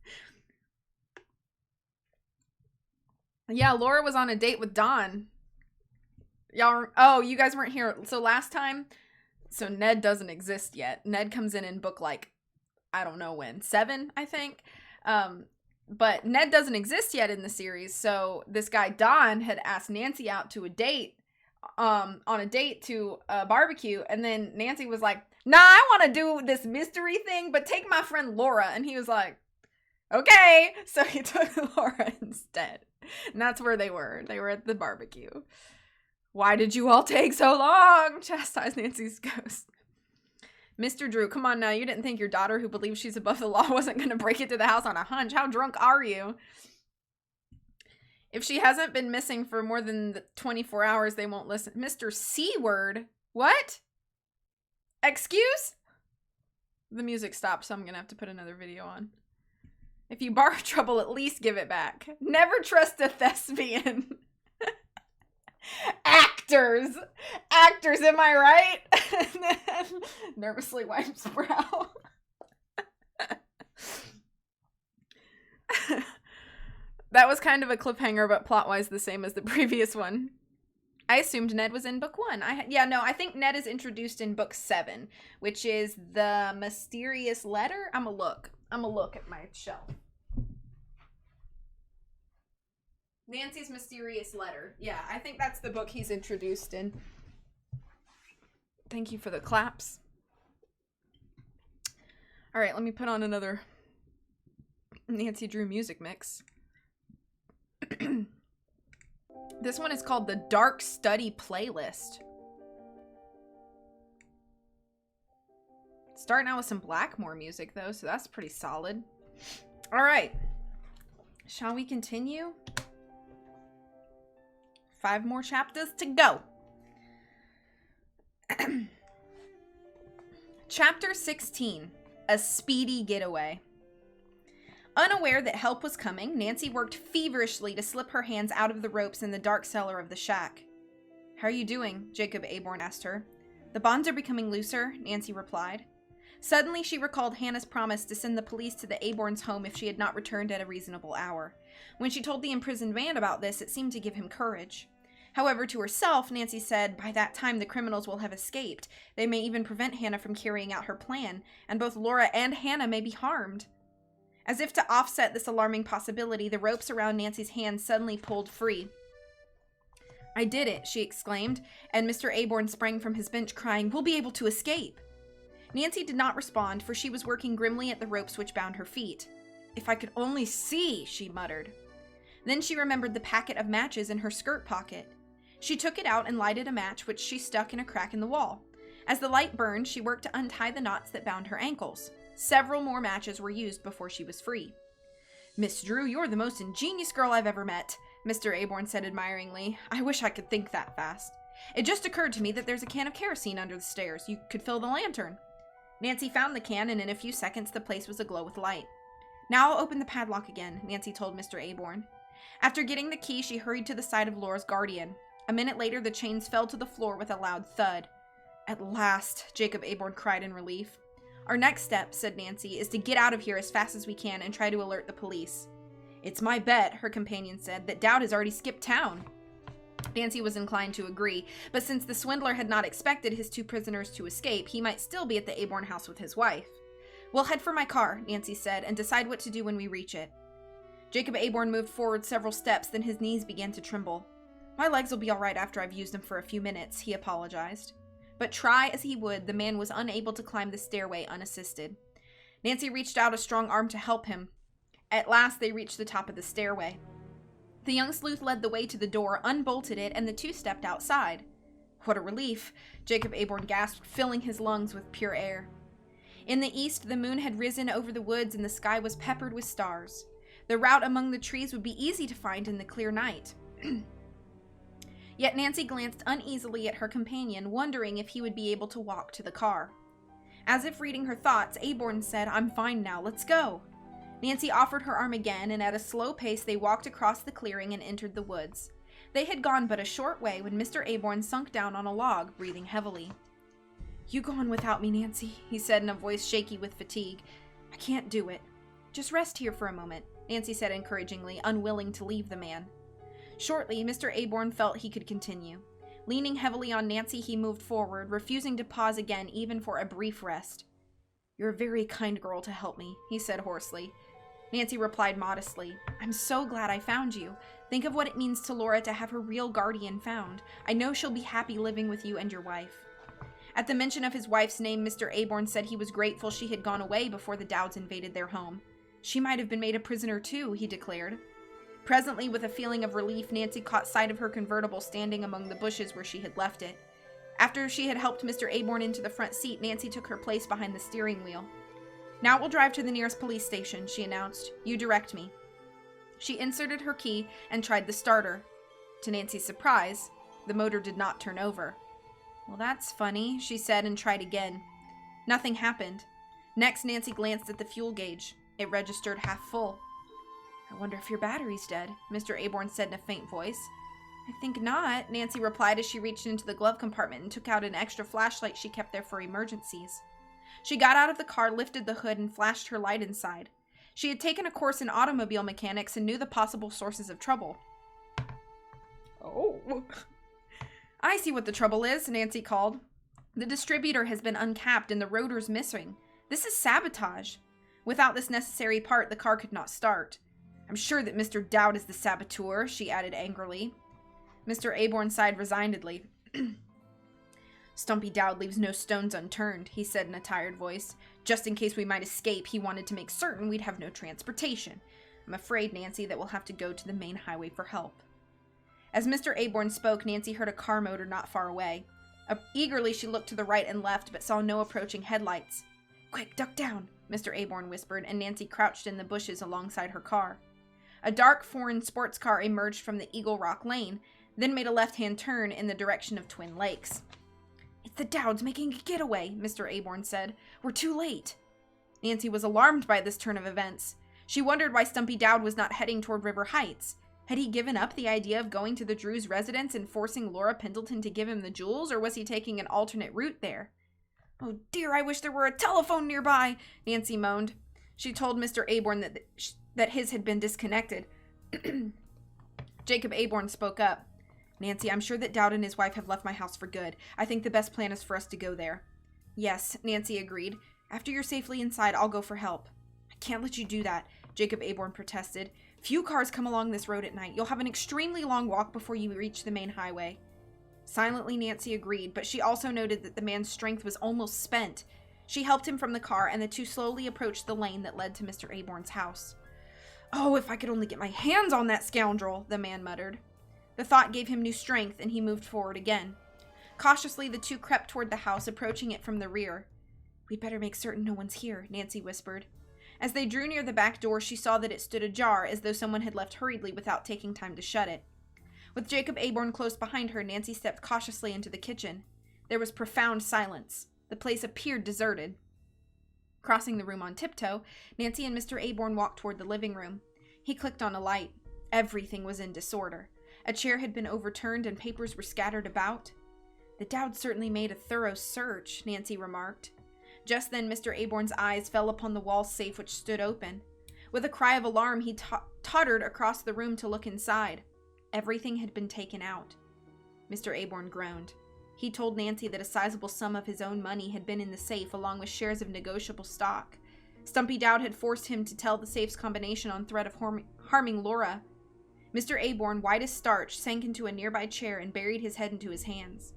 Yeah, Laura was on a date with Don. You guys weren't here. So last time, Ned doesn't exist yet. Ned comes in book, like, I don't know when, 7, I think. But Ned doesn't exist yet in the series. So this guy, Don, had asked Nancy out to a date, on a date to a barbecue. And then Nancy was like, nah, I want to do this mystery thing, but take my friend Laura. And he was like, okay. So he took Laura instead. And that's where they were. They were at the barbecue. Why did you all take so long? Chastised Nancy's ghost. Mr. Drew, come on now. You didn't think your daughter, who believes she's above the law, wasn't going to break it to the house on a hunch. How drunk are you? If she hasn't been missing for more than 24 hours, they won't listen. Mr. C-word? What? Excuse? The music stopped, so I'm going to have to put another video on. If you borrow trouble, at least give it back. Never trust a thespian. Actors, am I right? Nervously wipes brow. That was kind of a cliffhanger, but plot-wise the same as the previous one. I assumed Ned was in book 1. I think Ned is introduced in book 7, which is the mysterious letter. I'm gonna look at my shelf. Nancy's mysterious letter. Yeah, I think that's the book he's introduced in. Thank you for the claps. All right, let me put on another Nancy Drew music mix. This one is called the Dark Study Playlist. Starting out with some Blackmore music, though, so that's pretty solid. All right. Shall we continue? 5 more chapters to go. Chapter 16, A Speedy Getaway. Unaware that help was coming, Nancy worked feverishly to slip her hands out of the ropes in the dark cellar of the shack. How are you doing? Jacob Aborn asked her. The bonds are becoming looser, Nancy replied. Suddenly, she recalled Hannah's promise to send the police to the Aborns' home if she had not returned at a reasonable hour. When she told the imprisoned man about this, it seemed to give him courage. However, to herself, Nancy said, by that time the criminals will have escaped. They may even prevent Hannah from carrying out her plan, and both Laura and Hannah may be harmed. As if to offset this alarming possibility, the ropes around Nancy's hands suddenly pulled free. I did it, she exclaimed, and Mr. Aborn sprang from his bench crying, we'll be able to escape. Nancy did not respond, for she was working grimly at the ropes which bound her feet. If I could only see, she muttered. Then she remembered the packet of matches in her skirt pocket. She took it out and lighted a match which she stuck in a crack in the wall. As the light burned, she worked to untie the knots that bound her ankles. Several more matches were used before she was free. Miss Drew, you're the most ingenious girl I've ever met, Mr. Aborn said admiringly. I wish I could think that fast. It just occurred to me that there's a can of kerosene under the stairs. You could fill the lantern. Nancy found the can, and in a few seconds the place was aglow with light. Now I'll open the padlock again, Nancy told Mr. Aborn. After getting the key, she hurried to the side of Laura's guardian. A minute later, the chains fell to the floor with a loud thud. At last, Jacob Aborn cried in relief. Our next step, said Nancy, is to get out of here as fast as we can and try to alert the police. It's my bet, her companion said, that Dowd has already skipped town. Nancy was inclined to agree, but since the swindler had not expected his 2 prisoners to escape, he might still be at the Aborn house with his wife. We'll head for my car, Nancy said, and decide what to do when we reach it. Jacob Aborn moved forward several steps, then his knees began to tremble. My legs will be all right after I've used them for a few minutes, he apologized. But try as he would, the man was unable to climb the stairway unassisted. Nancy reached out a strong arm to help him. At last, they reached the top of the stairway. The young sleuth led the way to the door, unbolted it, and the two stepped outside. What a relief, Jacob Aborn gasped, filling his lungs with pure air. In the east, the moon had risen over the woods and the sky was peppered with stars. The route among the trees would be easy to find in the clear night. Yet Nancy glanced uneasily at her companion, wondering if he would be able to walk to the car. As if reading her thoughts, Aborn said, "I'm fine now, let's go." Nancy offered her arm again, and at a slow pace they walked across the clearing and entered the woods. They had gone but a short way when Mr. Aborn sunk down on a log, breathing heavily. "You go on without me, Nancy," he said in a voice shaky with fatigue. "I can't do it." "Just rest here for a moment," Nancy said encouragingly, unwilling to leave the man. Shortly, Mr. Aborn felt he could continue. Leaning heavily on Nancy, he moved forward, refusing to pause again even for a brief rest. "You're a very kind girl to help me," he said hoarsely. Nancy replied modestly, "I'm so glad I found you. Think of what it means to Laura to have her real guardian found. I know she'll be happy living with you and your wife." At the mention of his wife's name, Mr. Aborn said he was grateful she had gone away before the Dowds invaded their home. She might have been made a prisoner too, he declared. Presently, with a feeling of relief, Nancy caught sight of her convertible standing among the bushes where she had left it. After she had helped Mr. Aborn into the front seat, Nancy took her place behind the steering wheel. "Now we'll drive to the nearest police station," she announced. "You direct me." She inserted her key and tried the starter. To Nancy's surprise, the motor did not turn over. "Well, that's funny," she said and tried again. Nothing happened. Next, Nancy glanced at the fuel gauge. It registered half full. "I wonder if your battery's dead," Mr. Aborn said in a faint voice. "I think not," Nancy replied as she reached into the glove compartment and took out an extra flashlight she kept there for emergencies. She got out of the car, lifted the hood, and flashed her light inside. She had taken a course in automobile mechanics and knew the possible sources of trouble. "Oh." "I see what the trouble is," Nancy called. "The distributor has been uncapped and the rotor's missing. This is sabotage. Without this necessary part, the car could not start. I'm sure that Mr. Dowd is the saboteur," she added angrily. Mr. Aborn sighed resignedly. "Stumpy Dowd leaves no stones unturned," he said in a tired voice. "Just in case we might escape, he wanted to make certain we'd have no transportation. I'm afraid, Nancy, that we'll have to go to the main highway for help." As Mr. Aborn spoke, Nancy heard a car motor not far away. Eagerly, she looked to the right and left, but saw no approaching headlights. "Quick, duck down," Mr. Aborn whispered, and Nancy crouched in the bushes alongside her car. A dark foreign sports car emerged from the Eagle Rock Lane, then made a left-hand turn in the direction of Twin Lakes. "It's the Dowds making a getaway," Mr. Aborn said. "We're too late." Nancy was alarmed by this turn of events. She wondered why Stumpy Dowd was not heading toward River Heights. Had he given up the idea of going to the Drews' residence and forcing Laura Pendleton to give him the jewels, or was he taking an alternate route there? "Oh dear, I wish there were a telephone nearby," Nancy moaned. She told Mr. Aborn that his had been disconnected. Jacob Aborn spoke up. "Nancy, I'm sure that Dowd and his wife have left my house for good. I think the best plan is for us to go there." "Yes," Nancy agreed. "After you're safely inside, I'll go for help." "I can't let you do that," Jacob Aborn protested. "Few cars come along this road at night. You'll have an extremely long walk before you reach the main highway." Silently, Nancy agreed, but she also noted that the man's strength was almost spent. She helped him from the car, and the two slowly approached the lane that led to Mr. Aborn's house. "Oh, if I could only get my hands on that scoundrel," the man muttered. The thought gave him new strength, and he moved forward again. Cautiously, the two crept toward the house, approaching it from the rear. "We'd better make certain no one's here," Nancy whispered. As they drew near the back door, she saw that it stood ajar, as though someone had left hurriedly without taking time to shut it. With Jacob Aborn close behind her, Nancy stepped cautiously into the kitchen. There was profound silence. The place appeared deserted. Crossing the room on tiptoe, Nancy and Mr. Aborn walked toward the living room. He clicked on a light. Everything was in disorder. A chair had been overturned and papers were scattered about. "The Dowds certainly made a thorough search," Nancy remarked. Just then, Mr. Aborn's eyes fell upon the wall safe which stood open. With a cry of alarm, he tottered across the room to look inside. Everything had been taken out. Mr. Aborn groaned. He told Nancy that a sizable sum of his own money had been in the safe, along with shares of negotiable stock. Stumpy Dowd had forced him to tell the safe's combination on threat of harming Laura. Mr. Aborn, white as starch, sank into a nearby chair and buried his head into his hands.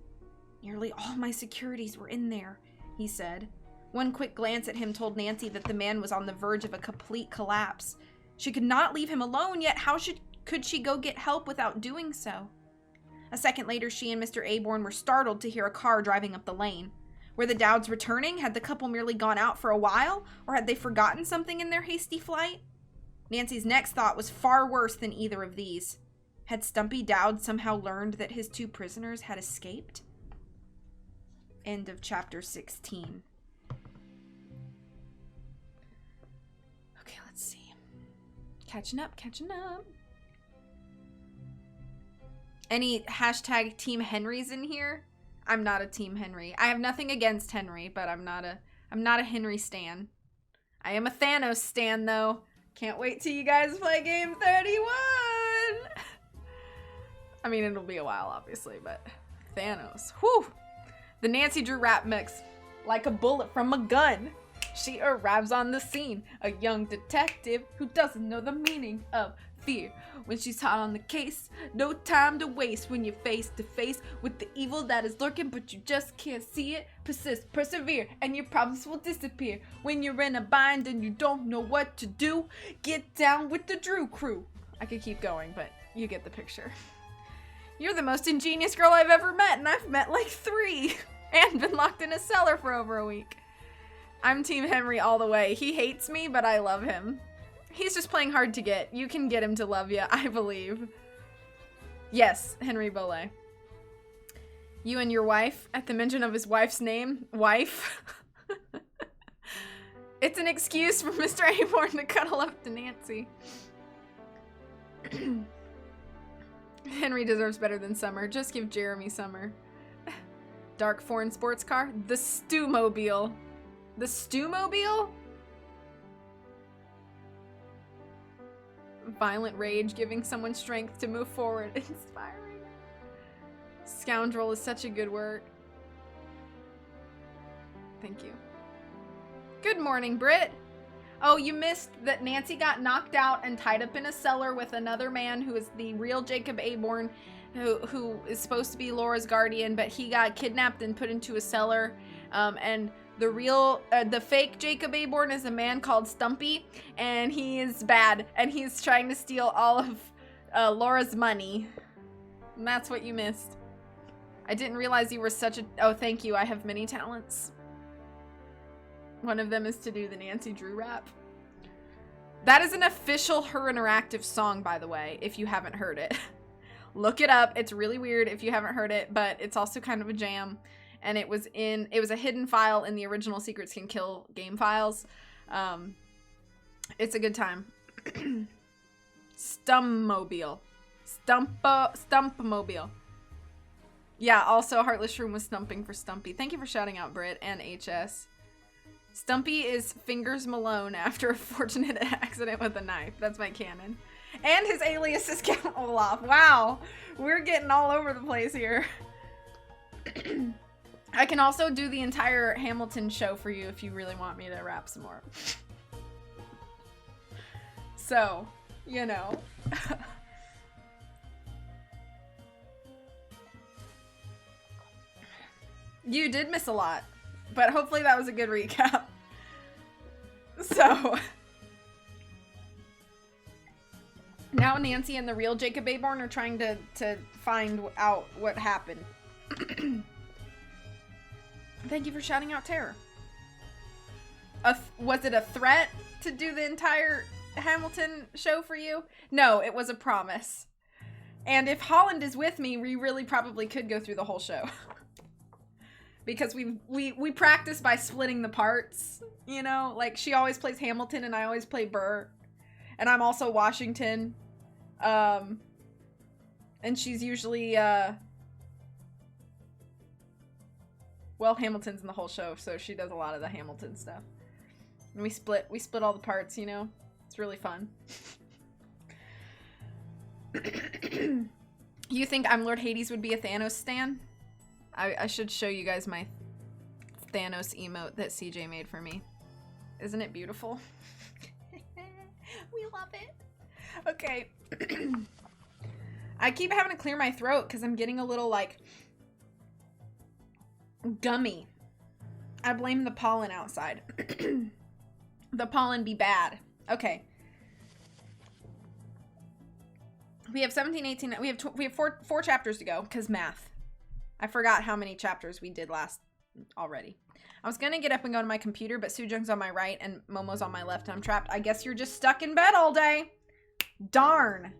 Nearly all my securities were in there, he said. One quick glance at him told Nancy that the man was on the verge of a complete collapse. She could not leave him alone, yet how could she go get help without doing so? A second later, she and Mr. Aborn were startled to hear a car driving up the lane. Were the Dowds returning? Had the couple merely gone out for a while? Or had they forgotten something in their hasty flight? Nancy's next thought was far worse than either of these. Had Stumpy Dowd somehow learned that his 2 prisoners had escaped? End of chapter 16. Okay, let's see. Catching up. Any hashtag Team Henrys in here? I'm not a Team Henry. I have nothing against Henry, but I'm not a Henry stan. I am a Thanos stan, though. Can't wait till you guys play game 31! I mean, it'll be a while, obviously, but Thanos. Whew! The Nancy Drew rap mix. Like a bullet from a gun. She arrives on the scene. A young detective who doesn't know the meaning of fear. When she's hot on the case, no time to waste when you're face to face with the evil that is lurking, but you just can't see it. Persist, persevere, and your problems will disappear. When you're in a bind and you don't know what to do, get down with the Drew crew. I could keep going, but you get the picture. You're the most ingenious girl I've ever met, and I've met like 3 and been locked in a cellar for over a week. I'm Team Henry all the way. He hates me, but I love him. He's just playing hard to get. You can get him to love you, I believe. Yes, Henry Bolle. You and your wife, at the mention of his wife's name, wife. It's an excuse for Mr. Aborn to cuddle up to Nancy. Henry deserves better than Summer. Just give Jeremy Summer. Dark foreign sports car. The Stewmobile. The Stewmobile? Violent rage, giving someone strength to move forward. Inspiring. Scoundrel is such a good word. Thank you. Good morning, Britt. Oh, you missed that Nancy got knocked out and tied up in a cellar with another man who is the real Jacob Aborn, who is supposed to be Laura's guardian, but he got kidnapped and put into a cellar. And the fake Jacob Aborn is a man called Stumpy, and he is bad, and he's trying to steal all of Laura's money. And that's what you missed. I didn't realize you were such a... Oh, thank you. I have many talents. One of them is to do the Nancy Drew rap. That is an official Her Interactive song, by the way, if you haven't heard it. Look it up. It's really weird if you haven't heard it, but it's also kind of a jam. And it was a hidden file in the original Secrets Can Kill game files. It's a good time. Stumpmobile. Stumpmobile. Yeah, also Heartless Shroom was stumping for Stumpy. Thank you for shouting out, Britt and HS. Stumpy is Fingers Malone after a fortunate accident with a knife. That's my canon. And his alias is Count Olaf. Wow, we're getting all over the place here. I can also do the entire Hamilton show for you if you really want me to rap some more. So, you know. You did miss a lot, but hopefully that was a good recap. So, now Nancy and the real Jacob Aborn are trying to find out what happened. Thank you for shouting out Terror. Was it a threat to do the entire Hamilton show for you? No, it was a promise. And if Holland is with me, we really probably could go through the whole show. Because we practice by splitting the parts, you know? Like, she always plays Hamilton and I always play Burr. And I'm also Washington. And she's usually, well, Hamilton's in the whole show, so she does a lot of the Hamilton stuff. And we split all the parts, you know? It's really fun. You think I'm Lord Hades would be a Thanos stan? I should show you guys my Thanos emote that CJ made for me. Isn't it beautiful? We love it. Okay. I keep having to clear my throat because I'm getting a little, like, gummy. I blame the pollen outside. The pollen be bad. Okay. We have 17, 18, we have four chapters to go, because math. I forgot how many chapters we did last already. I was going to get up and go to my computer, but Sujung's on my right and Momo's on my left, and I'm trapped. I guess you're just stuck in bed all day. Darn.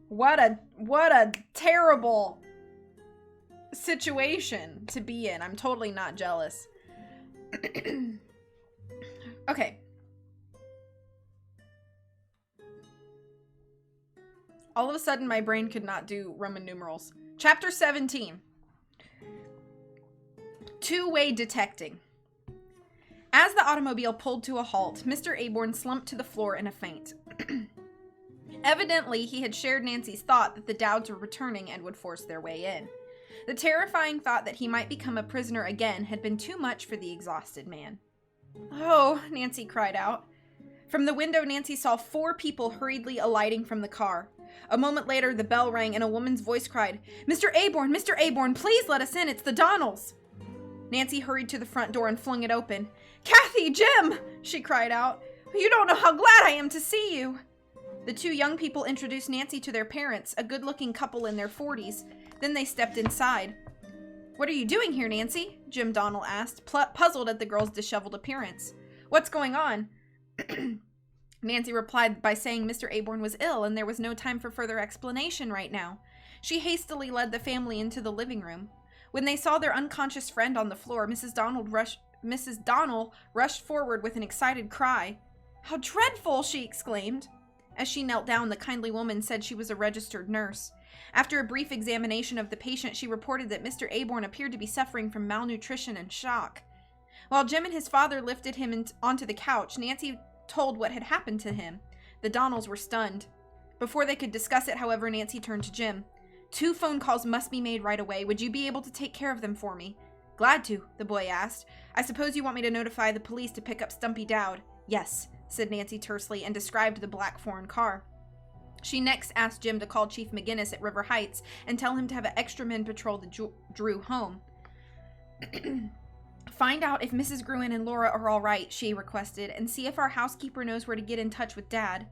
What a terrible situation to be in. I'm totally not jealous. Okay. All of a sudden, my brain could not do Roman numerals. Chapter 17. Two-way detecting. As the automobile pulled to a halt, Mr. Aborn slumped to the floor in a faint. Evidently, he had shared Nancy's thought that the Dowds were returning and would force their way in. The terrifying thought that he might become a prisoner again had been too much for the exhausted man. "Oh," Nancy cried out. From the window, Nancy saw 4 people hurriedly alighting from the car. A moment later, the bell rang and a woman's voice cried, Mr. Aborn, please let us in. It's the Donnells." Nancy hurried to the front door and flung it open. "Kathy, Jim," she cried out. "You don't know how glad I am to see you." The 2 young people introduced Nancy to their parents, a good-looking couple in their 40s. Then they stepped inside. "What are you doing here, Nancy?" Jim Donnell asked, puzzled at the girl's disheveled appearance. "What's going on?" Nancy replied by saying Mr. Aborn was ill and there was no time for further explanation right now. She hastily led the family into the living room. When they saw their unconscious friend on the floor, Mrs. Donnell rushed forward with an excited cry. "How dreadful!" she exclaimed. As she knelt down, the kindly woman said she was a registered nurse. After a brief examination of the patient, she reported that Mr. Aborn appeared to be suffering from malnutrition and shock. While Jim and his father lifted him onto the couch, Nancy told what had happened to him. The Donnells were stunned. Before they could discuss it, however, Nancy turned to Jim. 2 phone calls must be made right away. Would you be able to take care of them for me?" "Glad to," the boy asked. "I suppose you want me to notify the police to pick up Stumpy Dowd?" "Yes," said Nancy tersely and described the black foreign car. She next asked Jim to call Chief McGinnis at River Heights and tell him to have extra men patrol the Drew home. "Find out if Mrs. Gruen and Laura are all right," she requested, "and see if our housekeeper knows where to get in touch with Dad."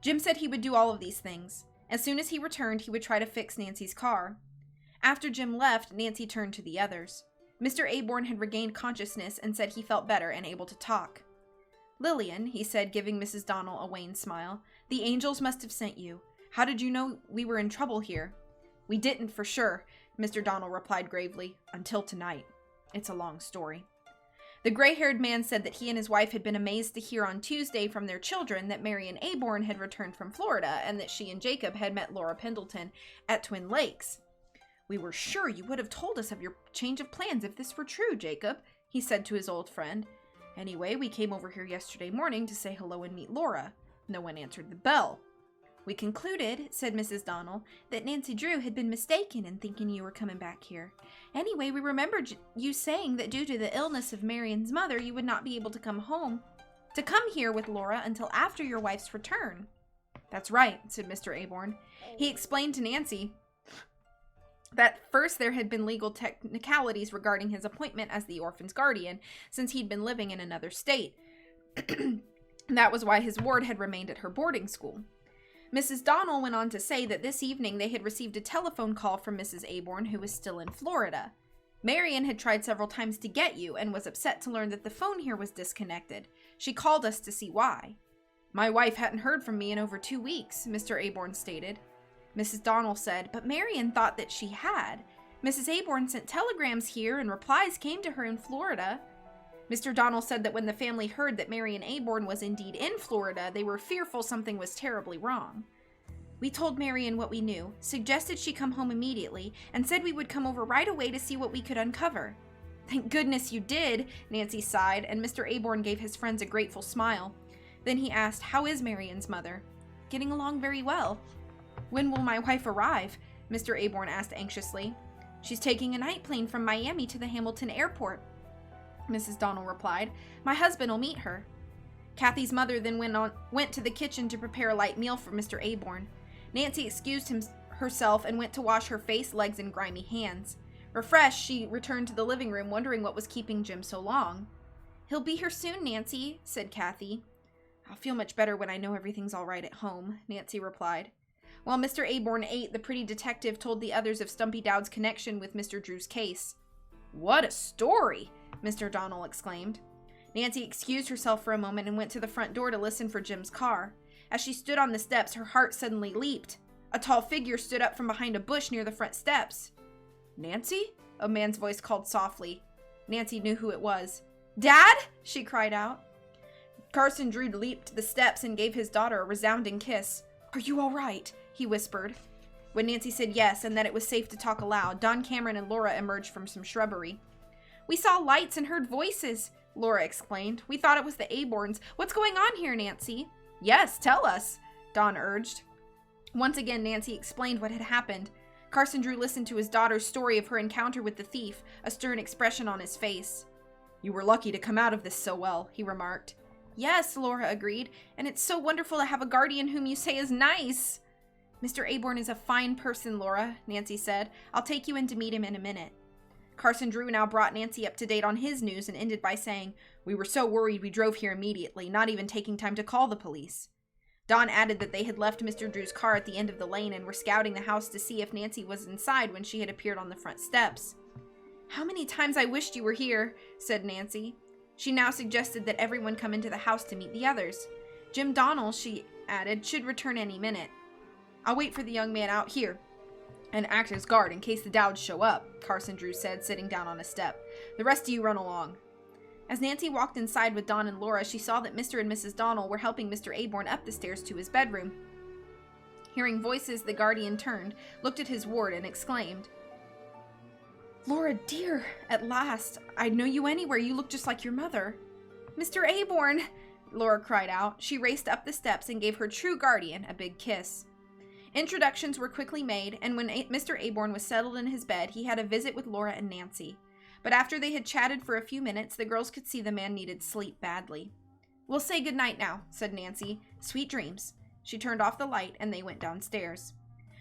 Jim said he would do all of these things. As soon as he returned, he would try to fix Nancy's car. After Jim left, Nancy turned to the others. Mr. Aborn had regained consciousness and said he felt better and able to talk. "Lillian," he said, giving Mrs. Donnell a wan smile, "the angels must have sent you. How did you know we were in trouble here?" "We didn't for sure," Mr. Donnell replied gravely, "until tonight. It's a long story." The gray-haired man said that he and his wife had been amazed to hear on Tuesday from their children that Marion Aborn had returned from Florida and that she and Jacob had met Laura Pendleton at Twin Lakes. "We were sure you would have told us of your change of plans if this were true, Jacob," he said to his old friend. "Anyway, we came over here yesterday morning to say hello and meet Laura. No one answered the bell. We concluded," said Mrs. Donnell, "that Nancy Drew had been mistaken in thinking you were coming back here. Anyway, we remembered you saying that due to the illness of Marion's mother, you would not be able to come here with Laura until after your wife's return." "That's right," said Mr. Aborn. He explained to Nancy that first there had been legal technicalities regarding his appointment as the orphan's guardian, since he'd been living in another state. That was why his ward had remained at her boarding school. Mrs. Donnell went on to say that this evening they had received a telephone call from Mrs. Aborn, who was still in Florida. Marion had tried several times to get you and was upset to learn that the phone here was disconnected. She called us to see why. "My wife hadn't heard from me in over 2 weeks," Mr. Aborn stated. Mrs. Donnell said, "But Marion thought that she had. Mrs. Aborn sent telegrams here and replies came to her in Florida." Mr. Donnell said that when the family heard that Marion Aborn was indeed in Florida, they were fearful something was terribly wrong. "We told Marion what we knew, suggested she come home immediately, and said we would come over right away to see what we could uncover." "Thank goodness you did," Nancy sighed, and Mr. Aborn gave his friends a grateful smile. Then he asked, "How is Marion's mother?" "Getting along very well." "When will my wife arrive?" Mr. Aborn asked anxiously. "She's taking a night plane from Miami to the Hamilton airport," Mrs. Donnell replied. "My husband will meet her." Kathy's mother then went to the kitchen to prepare a light meal for Mr. Aborn. Nancy excused herself and went to wash her face, legs, and grimy hands. Refreshed, she returned to the living room, wondering what was keeping Jim so long. "He'll be here soon, Nancy," said Kathy. "I'll feel much better when I know everything's all right at home," Nancy replied. While Mr. Aborn ate, the pretty detective told the others of Stumpy Dowd's connection with Mr. Drew's case. "What a story!" Mr. Donnell exclaimed. Nancy excused herself for a moment and went to the front door to listen for Jim's car. As she stood on the steps, her heart suddenly leaped. A tall figure stood up from behind a bush near the front steps. "Nancy?" a man's voice called softly. Nancy knew who it was. "Dad?" she cried out. Carson Drew leaped to the steps and gave his daughter a resounding kiss. "Are you all right?" he whispered. When Nancy said yes and that it was safe to talk aloud, Don Cameron and Laura emerged from some shrubbery. "We saw lights and heard voices," Laura explained. "We thought it was the Aborns. What's going on here, Nancy?" "Yes, tell us," Don urged. Once again, Nancy explained what had happened. Carson Drew listened to his daughter's story of her encounter with the thief, a stern expression on his face. "You were lucky to come out of this so well," he remarked. "Yes," Laura agreed, "and it's so wonderful to have a guardian whom you say is nice." "Mr. Aborn is a fine person, Laura," Nancy said. "I'll take you in to meet him in a minute." Carson Drew now brought Nancy up to date on his news and ended by saying, "We were so worried we drove here immediately, not even taking time to call the police." Don added that they had left Mr. Drew's car at the end of the lane and were scouting the house to see if Nancy was inside when she had appeared on the front steps. "How many times I wished you were here," said Nancy. She now suggested that everyone come into the house to meet the others. "Jim Donnell," she added, "should return any minute." "I'll wait for the young man out here and act as guard in case the Dowds show up," Carson Drew said, sitting down on a step. "The rest of you run along." As Nancy walked inside with Don and Laura, she saw that Mr. and Mrs. Donnell were helping Mr. Aborn up the stairs to his bedroom. Hearing voices, the guardian turned, looked at his ward, and exclaimed, "Laura, dear, at last. I'd know you anywhere. You look just like your mother." "Mr. Aborn!" Laura cried out. She raced up the steps and gave her true guardian a big kiss. Introductions were quickly made, and when Mr. Aborn was settled in his bed, he had a visit with Laura and Nancy. But after they had chatted for a few minutes, the girls could see the man needed sleep badly. "We'll say goodnight now," said Nancy. "Sweet dreams." She turned off the light, and they went downstairs.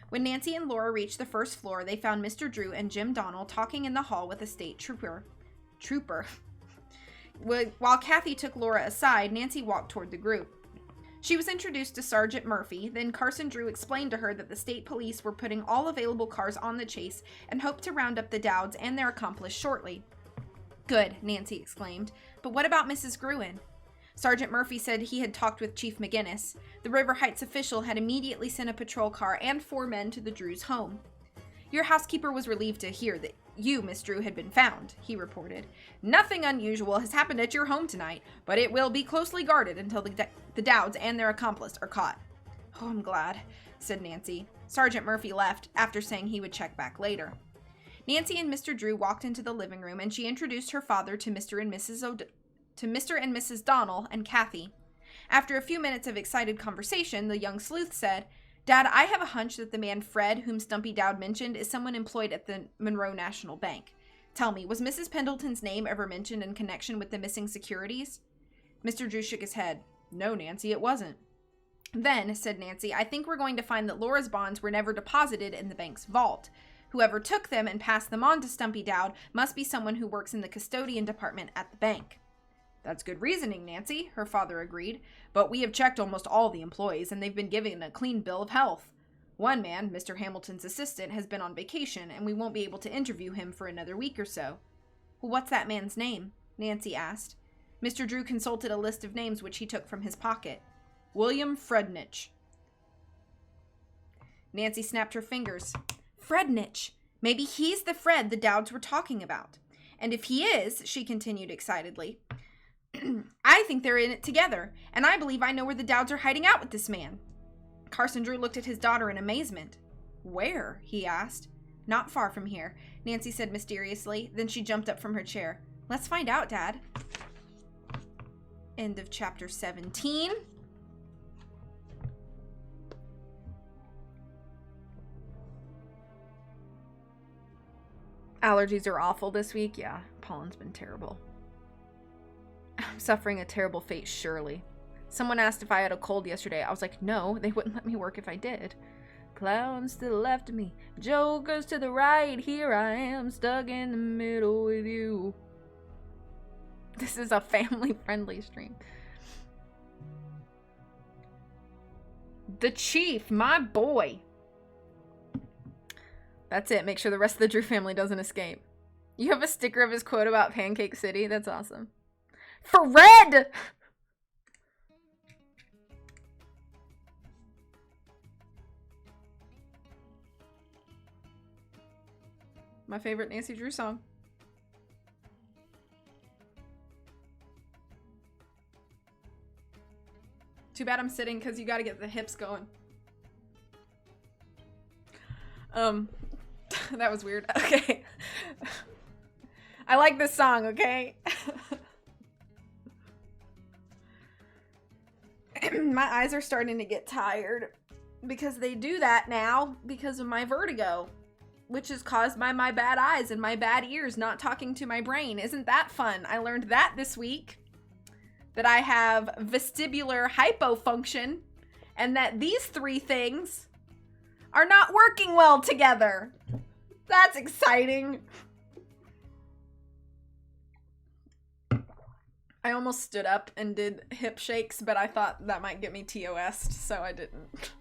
When Nancy and Laura reached the first floor, they found Mr. Drew and Jim Donnell talking in the hall with a state trooper. While Kathy took Laura aside, Nancy walked toward the group. She was introduced to Sergeant Murphy, then Carson Drew explained to her that the state police were putting all available cars on the chase and hoped to round up the Dowds and their accomplice shortly. "Good," Nancy exclaimed. "But what about Mrs. Gruen?" Sergeant Murphy said he had talked with Chief McGinnis. The River Heights official had immediately sent a patrol car and 4 men to the Drews' home. "Your housekeeper was relieved to hear that you, Miss Drew, had been found," he reported. "Nothing unusual has happened at your home tonight, but it will be closely guarded until the Dowds and their accomplice are caught." "Oh, I'm glad," said Nancy. Sergeant Murphy left after saying he would check back later. Nancy and Mr. Drew walked into the living room, and she introduced her father to Mr. and Mrs. Donnell and Kathy. After a few minutes of excited conversation, the young sleuth said, "Dad, I have a hunch that the man Fred, whom Stumpy Dowd mentioned, is someone employed at the Monroe National Bank. Tell me, was Mrs. Pendleton's name ever mentioned in connection with the missing securities?" Mr. Drew shook his head. "No, Nancy, it wasn't." "Then," said Nancy, "I think we're going to find that Laura's bonds were never deposited in the bank's vault. Whoever took them and passed them on to Stumpy Dowd must be someone who works in the custodian department at the bank." "That's good reasoning, Nancy," her father agreed. "But we have checked almost all the employees, and they've been given a clean bill of health. One man, Mr. Hamilton's assistant, has been on vacation, and we won't be able to interview him for another week or so." "Well, what's that man's name?" Nancy asked. Mr. Drew consulted a list of names which he took from his pocket. "William Frednich." Nancy snapped her fingers. "Frednich! Maybe he's the Fred the Dowds were talking about. And if he is," she continued excitedly, "I think they're in it together, and I believe I know where the Dowds are hiding out with this man." Carson Drew looked at his daughter in amazement. "Where?" he asked. "Not far from here," Nancy said mysteriously. Then she jumped up from her chair. "Let's find out, Dad." End of chapter 17. Allergies are awful this week. Yeah, pollen's been terrible. I'm suffering a terrible fate, surely. Someone asked if I had a cold yesterday. I was like, no, they wouldn't let me work if I did. Clowns to the left of me, jokers to the right. Here I am, stuck in the middle with you. This is a family-friendly stream. The Chief, my boy. That's it. Make sure the rest of the Drew family doesn't escape. You have a sticker of his quote about Pancake City? That's awesome. For Red! My favorite Nancy Drew song. Too bad I'm sitting because you gotta get the hips going. That was weird. Okay. I like this song, okay? My eyes are starting to get tired because they do that now because of my vertigo, which is caused by my bad eyes and my bad ears not talking to my brain. Isn't that fun? I learned that this week, that I have vestibular hypofunction and that these three things are not working well together. That's exciting. I almost stood up and did hip shakes, but I thought that might get me TOS'd, so I didn't.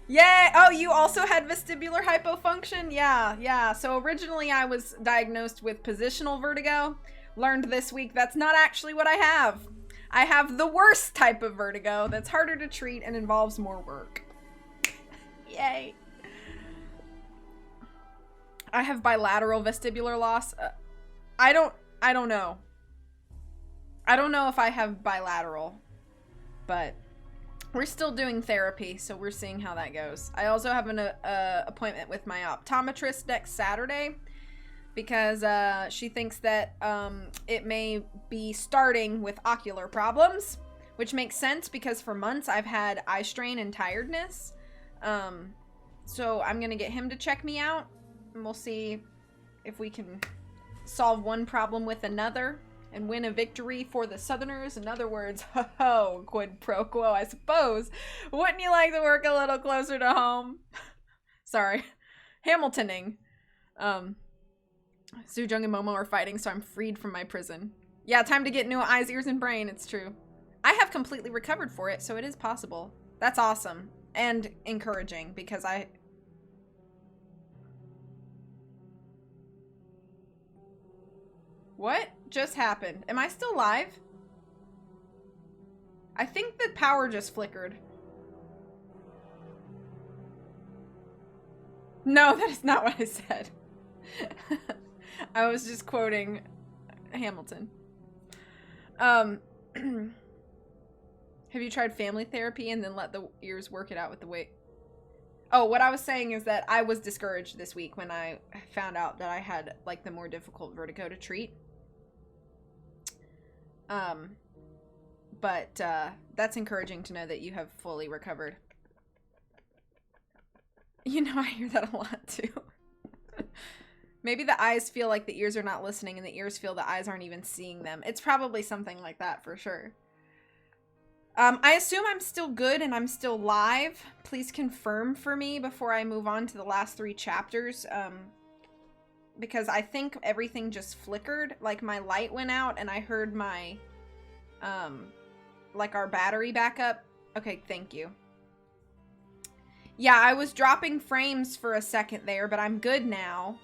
Yay! Oh, you also had vestibular hypofunction? Yeah. So originally I was diagnosed with positional vertigo. Learned this week that's not actually what I have. I have the worst type of vertigo that's harder to treat and involves more work. Yay. I have bilateral vestibular loss. I don't know. I don't know if I have bilateral, but we're still doing therapy, so we're seeing how that goes. I also have an appointment with my optometrist next Saturday because she thinks that it may be starting with ocular problems, which makes sense because for months I've had eye strain and tiredness. So I'm going to get him to check me out, and we'll see if we can solve one problem with another and win a victory for the Southerners. In other words, ho, quid pro quo, I suppose. Wouldn't you like to work a little closer to home? Sorry. Hamiltoning. Sujung and Momo are fighting, so I'm freed from my prison. Yeah, time to get new eyes, ears, and brain. It's true. I have completely recovered for it, so it is possible. That's awesome. And encouraging, because What just happened? Am I still live? I think the power just flickered. No, that is not what I said. I was just quoting Hamilton. Have you tried family therapy and then let the ears work it out with the weight? Oh, what I was saying is that I was discouraged this week when I found out that I had like the more difficult vertigo to treat. But that's encouraging to know that you have fully recovered. You know, I hear that a lot too. Maybe the eyes feel like the ears are not listening and the ears feel the eyes aren't even seeing them. It's probably something like that for sure. I assume I'm still good and I'm still live. Please confirm for me before I move on to the last 3 chapters. Because I think everything just flickered. Like my light went out and I heard my, like our battery backup. Okay, thank you. Yeah, I was dropping frames for a second there, but I'm good now.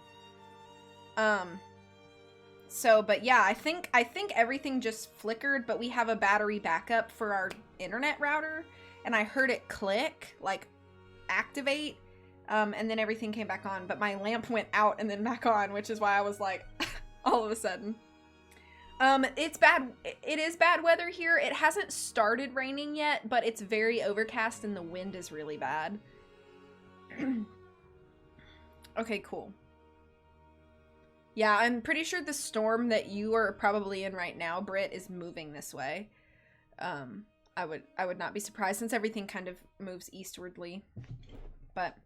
But yeah, I think everything just flickered, but we have a battery backup for our internet router, and I heard it click, like activate, and then everything came back on, but my lamp went out and then back on, which is why I was like, all of a sudden. It's bad. It is bad weather here. It hasn't started raining yet, but it's very overcast and the wind is really bad. Okay, cool. Yeah, I'm pretty sure the storm that you are probably in right now, Britt, is moving this way. I would not be surprised since everything kind of moves eastwardly. But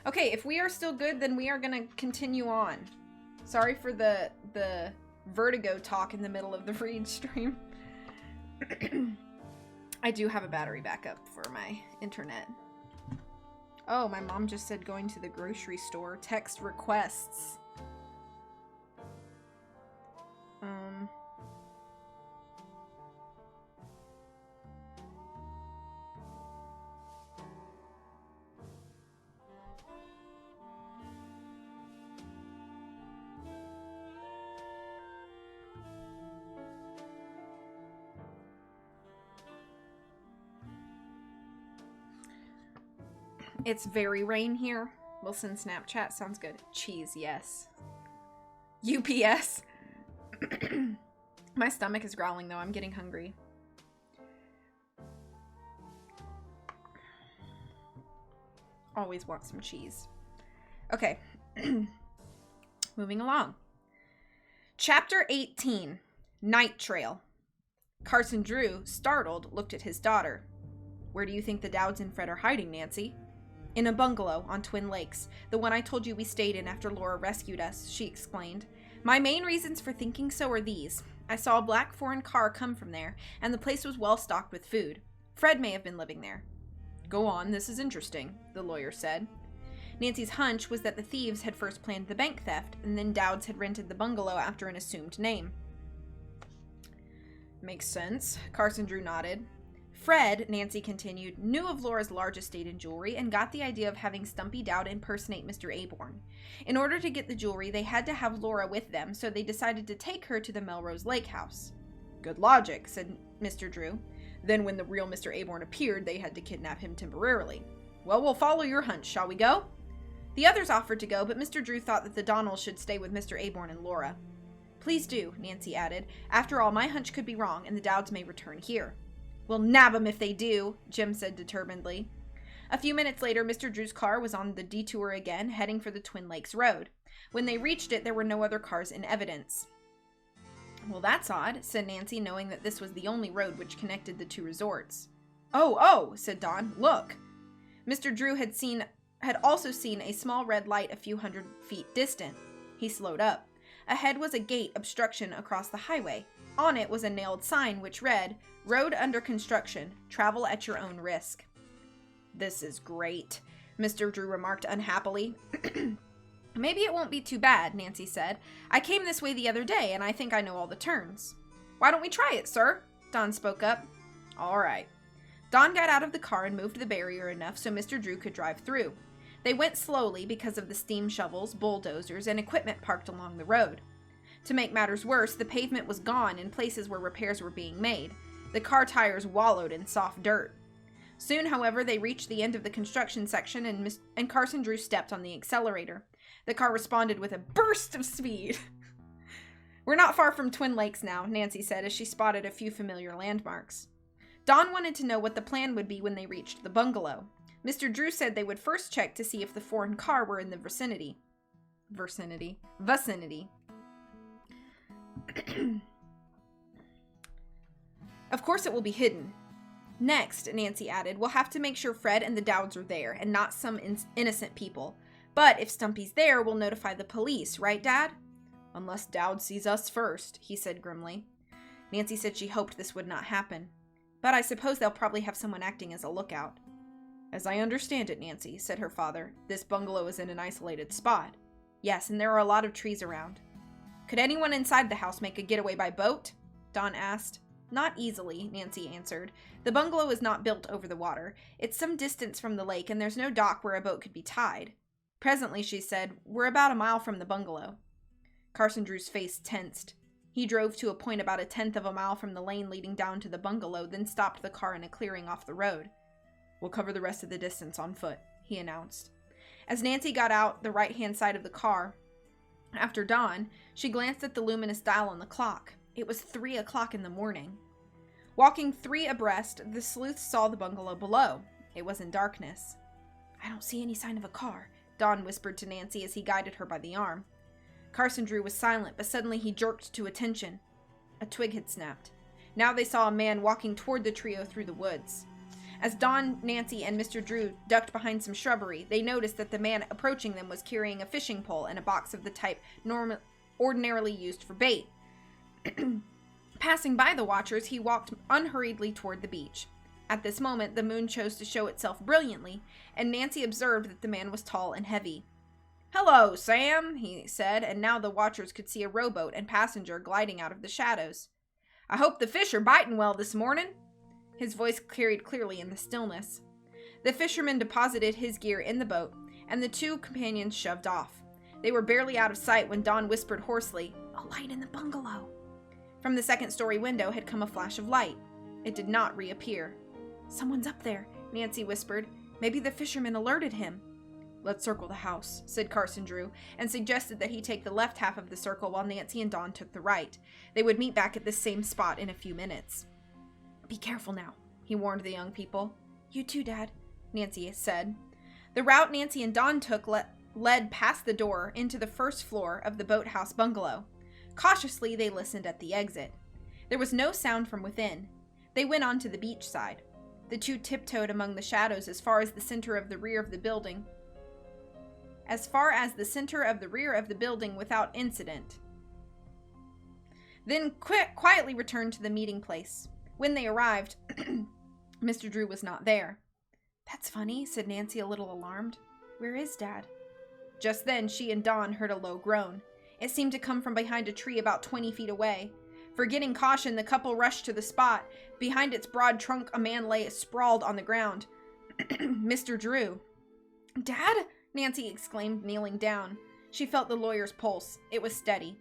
okay, if we are still good, then we are gonna continue on. Sorry for the vertigo talk in the middle of the read stream. I do have a battery backup for my internet. Oh, my mom just said going to the grocery store. Text requests. It's very rain here. We'll send Snapchat. Sounds good. Cheese, yes. UPS. My stomach is growling, though. I'm getting hungry. Always want some cheese. Okay. Moving along. Chapter 18. Night Trail. Carson Drew, startled, looked at his daughter. Where do you think the Dowds and Fred are hiding, Nancy? In a bungalow on Twin Lakes, the one I told you we stayed in after Laura rescued us, she explained. My main reasons for thinking so are these. I saw a black foreign car come from there, and the place was well stocked with food. Fred may have been living there. Go on, this is interesting, the lawyer said. Nancy's hunch was that the thieves had first planned the bank theft, and then Dowds had rented the bungalow after an assumed name. Makes sense, Carson Drew nodded. Fred, Nancy continued, knew of Laura's large estate in jewelry and got the idea of having Stumpy Dowd impersonate Mr. Aborn. In order to get the jewelry, they had to have Laura with them, so they decided to take her to the Melrose Lake house. Good logic, said Mr. Drew. Then when the real Mr. Aborn appeared, they had to kidnap him temporarily. Well, we'll follow your hunch, shall we go? The others offered to go, but Mr. Drew thought that the Donnells should stay with Mr. Aborn and Laura. Please do, Nancy added. After all, my hunch could be wrong, and the Dowds may return here. We'll nab 'em if they do, Jim said determinedly. A few minutes later, Mr. Drew's car was on the detour again, heading for the Twin Lakes Road. When they reached it, there were no other cars in evidence. Well, that's odd, said Nancy, knowing that this was the only road which connected the two resorts. Oh, said Dawn, look. Mr. Drew had also seen a small red light a few hundred feet distant. He slowed up. Ahead was a gate obstruction across the highway. On it was a nailed sign which read, Road under construction. Travel at your own risk. This is great, Mr. Drew remarked unhappily. Maybe it won't be too bad, Nancy said. I came this way the other day, and I think I know all the turns. Why don't we try it, sir? Dawn spoke up. All right. Dawn got out of the car and moved the barrier enough so Mr. Drew could drive through. They went slowly because of the steam shovels, bulldozers, and equipment parked along the road. To make matters worse, the pavement was gone in places where repairs were being made. The car tires wallowed in soft dirt. Soon, however, they reached the end of the construction section and Carson Drew stepped on the accelerator. The car responded with a burst of speed. We're not far from Twin Lakes now, Nancy said as she spotted a few familiar landmarks. Dawn wanted to know what the plan would be when they reached the bungalow. Mr. Drew said they would first check to see if the foreign car were in the vicinity. Of course it will be hidden. Next, Nancy added, we'll have to make sure Fred and the Dowds are there and not some innocent people. But if Stumpy's there, we'll notify the police, right, Dad? Unless Dowd sees us first, he said grimly. Nancy said she hoped this would not happen. But I suppose they'll probably have someone acting as a lookout. As I understand it, Nancy, said her father, this bungalow is in an isolated spot. Yes, and there are a lot of trees around. Could anyone inside the house make a getaway by boat? Dawn asked. Not easily, Nancy answered. The bungalow is not built over the water. It's some distance from the lake, and there's no dock where a boat could be tied. Presently, she said, we're about a mile from the bungalow. Carson Drew's face tensed. He drove to a point about 1/10 of a mile from the lane leading down to the bungalow, then stopped the car in a clearing off the road. We'll cover the rest of the distance on foot, he announced. As Nancy got out the right-hand side of the car, after dawn, she glanced at the luminous dial on the clock. It was 3 o'clock in the morning. Walking 3 abreast, the sleuths saw the bungalow below. It was in darkness. I don't see any sign of a car, Dawn whispered to Nancy as he guided her by the arm. Carson Drew was silent, but suddenly he jerked to attention. A twig had snapped. Now they saw a man walking toward the trio through the woods. As Dawn, Nancy, and Mr. Drew ducked behind some shrubbery, they noticed that the man approaching them was carrying a fishing pole and a box of the type ordinarily used for bait. Passing by the watchers, he walked unhurriedly toward the beach. At this moment, the moon chose to show itself brilliantly, and Nancy observed that the man was tall and heavy. "Hello, Sam," he said, and now the watchers could see a rowboat and passenger gliding out of the shadows. "I hope the fish are biting well this morning." His voice carried clearly in the stillness. The fisherman deposited his gear in the boat, and the two companions shoved off. They were barely out of sight when Dawn whispered hoarsely, "A light in the bungalow." From the second-story window had come a flash of light. It did not reappear. "Someone's up there," Nancy whispered. "Maybe the fisherman alerted him." "Let's circle the house," said Carson Drew, and suggested that he take the left half of the circle while Nancy and Dawn took the right. They would meet back at the same spot in a few minutes. "Be careful now," he warned the young people. "You too, Dad," Nancy said. The route Nancy and Dawn took led past the door into the first floor of the boathouse bungalow. Cautiously, they listened at the exit. There was no sound from within. They went on to the beach side. The two tiptoed among the shadows as far as the center of the rear of the building. Without incident. Then quietly returned to the meeting place. When they arrived, Mr. Drew was not there. "That's funny," said Nancy, a little alarmed. "Where is Dad?" Just then, she and Dawn heard a low groan. It seemed to come from behind a tree about 20 feet away. Forgetting caution, the couple rushed to the spot. Behind its broad trunk, a man lay sprawled on the ground. Mr. Drew. "Dad?" Nancy exclaimed, kneeling down. She felt the lawyer's pulse. It was steady.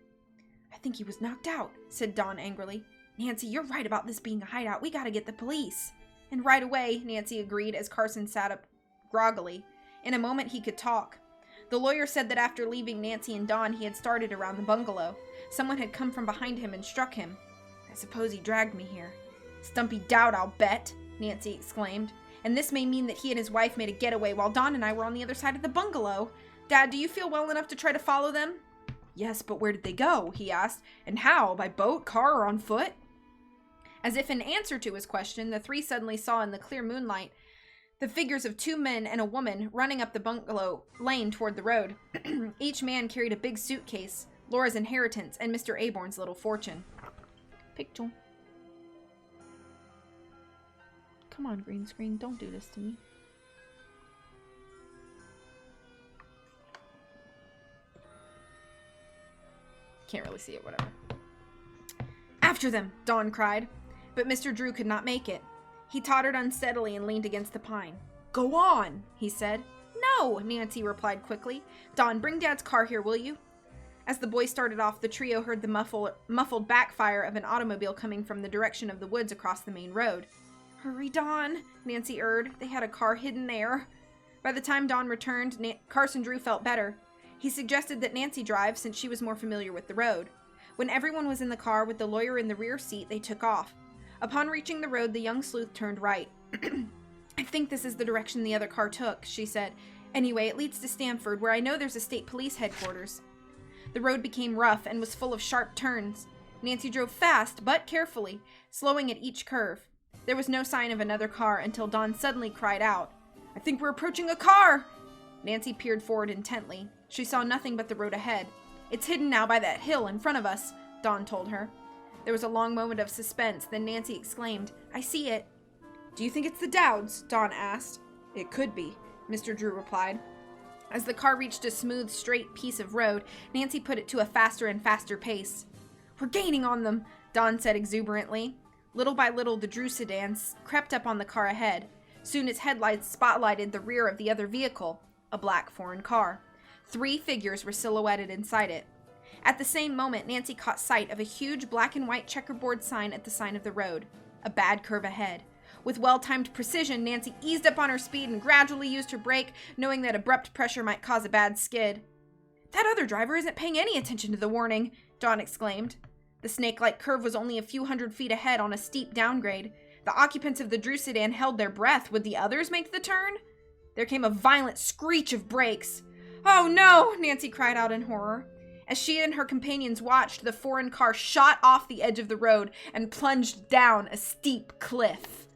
"I think he was knocked out," said Dawn angrily. "Nancy, you're right about this being a hideout. We gotta get the police." "And right away," Nancy agreed as Carson sat up groggily. In a moment he could talk. The lawyer said that after leaving Nancy and Dawn, he had started around the bungalow. Someone had come from behind him and struck him. "I suppose he dragged me here." "Stumpy doubt, I'll bet," Nancy exclaimed. "And this may mean that he and his wife made a getaway while Dawn and I were on the other side of the bungalow. Dad, do you feel well enough to try to follow them?" "Yes, but where did they go?" he asked. "And how? By boat, car, or on foot?" As if in answer to his question, the three suddenly saw in the clear moonlight the figures of two men and a woman running up the bungalow lane toward the road. Each man carried a big suitcase, Laura's inheritance, and Mr. Aborn's little fortune. Picture. Come on, green screen, don't do this to me. Can't really see it, whatever. "After them!" Dawn cried. But Mr. Drew could not make it. He tottered unsteadily and leaned against the pine. "Go on," he said. "No," Nancy replied quickly. "Dawn, bring Dad's car here, will you?" As the boy started off, the trio heard the muffled backfire of an automobile coming from the direction of the woods across the main road. "Hurry, Dawn," Nancy urged. "They had a car hidden there." By the time Dawn returned, Carson Drew felt better. He suggested that Nancy drive, since she was more familiar with the road. When everyone was in the car with the lawyer in the rear seat, they took off. Upon reaching the road, the young sleuth turned right. "I think this is the direction the other car took," she said. "Anyway, it leads to Stamford, where I know there's a state police headquarters." The road became rough and was full of sharp turns. Nancy drove fast, but carefully, slowing at each curve. There was no sign of another car until Dawn suddenly cried out, "I think we're approaching a car!" Nancy peered forward intently. She saw nothing but the road ahead. "It's hidden now by that hill in front of us," Dawn told her. There was a long moment of suspense, then Nancy exclaimed, "I see it." "Do you think it's the Dowds?" Dawn asked. "It could be," Mr. Drew replied. As the car reached a smooth, straight piece of road, Nancy put it to a faster and faster pace. "We're gaining on them," Dawn said exuberantly. Little by little, the Drew sedan crept up on the car ahead. Soon its headlights spotlighted the rear of the other vehicle, a black foreign car. 3 figures were silhouetted inside it. At the same moment, Nancy caught sight of a huge black and white checkerboard sign at the side of the road. A bad curve ahead. With well-timed precision, Nancy eased up on her speed and gradually used her brake, knowing that abrupt pressure might cause a bad skid. "That other driver isn't paying any attention to the warning," Dawn exclaimed. The snake-like curve was only a few hundred feet ahead on a steep downgrade. The occupants of the Drew sedan held their breath. Would the others make the turn? There came a violent screech of brakes. "Oh no!" Nancy cried out in horror. As she and her companions watched, the foreign car shot off the edge of the road and plunged down a steep cliff.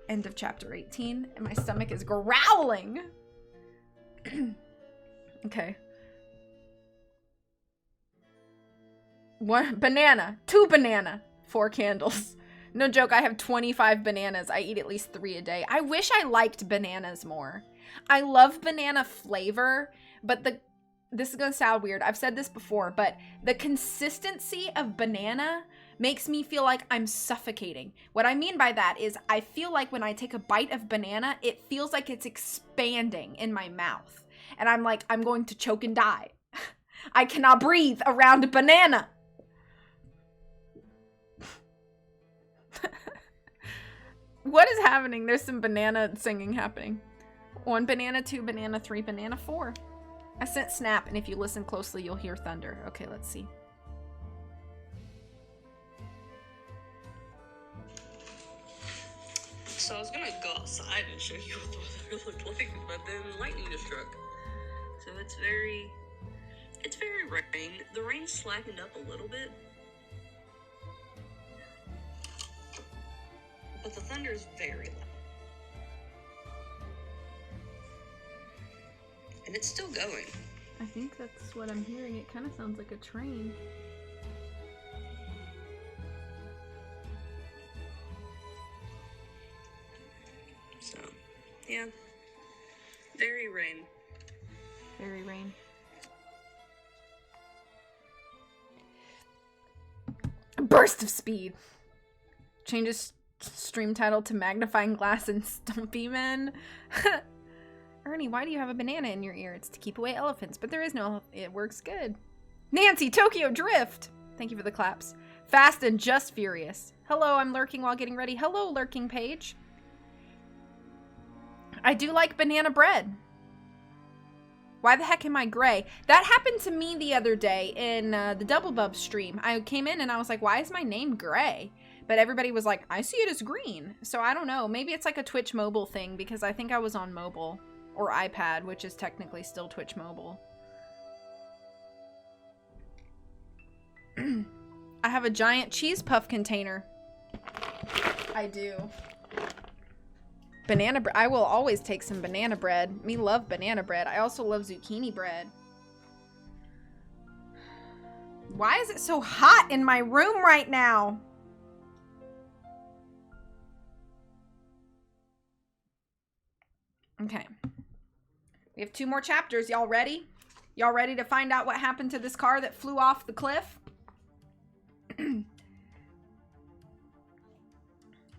End of chapter 18, and my stomach is growling. Okay. 1 banana, 2 banana, 4 candles. No joke, I have 25 bananas. I eat at least 3 a day. I wish I liked bananas more. I love banana flavor, but this is gonna sound weird. I've said this before, but the consistency of banana makes me feel like I'm suffocating. What I mean by that is I feel like when I take a bite of banana, it feels like it's expanding in my mouth. And I'm like, I'm going to choke and die. I cannot breathe around a banana. What is happening? There's some banana singing happening. 1 banana, 2 banana, 3 banana, 4. I sent snap, and if you listen closely, you'll hear thunder. Okay, let's see. So I was gonna go outside and show you what the weather looked like, but then lightning just struck. So it's very rain. The rain slackened up a little bit, but the thunder is very loud. And it's still going. I think that's what I'm hearing. It kind of sounds like a train. So, yeah. Very rain. Very rain. Burst of speed. Changes stream title to magnifying glass and Stumpy Men. Ernie, why do you have a banana in your ear? It's to keep away elephants, but there is no... It works good. Nancy, Tokyo Drift! Thank you for the claps. Fast and Just Furious. Hello, I'm lurking while getting ready. Hello, lurking page. I do like banana bread. Why the heck am I gray? That happened to me the other day in the Double Bub stream. I came in and I was like, why is my name gray? But everybody was like, I see it as green. So I don't know. Maybe it's like a Twitch mobile thing because I think I was on mobile. Or iPad, which is technically still Twitch mobile. I have a giant cheese puff container. I do. Banana bread. I will always take some banana bread. Me love banana bread. I also love zucchini bread. Why is it so hot in my room right now? Okay. We have 2 more chapters. Y'all ready? Y'all ready to find out what happened to this car that flew off the cliff?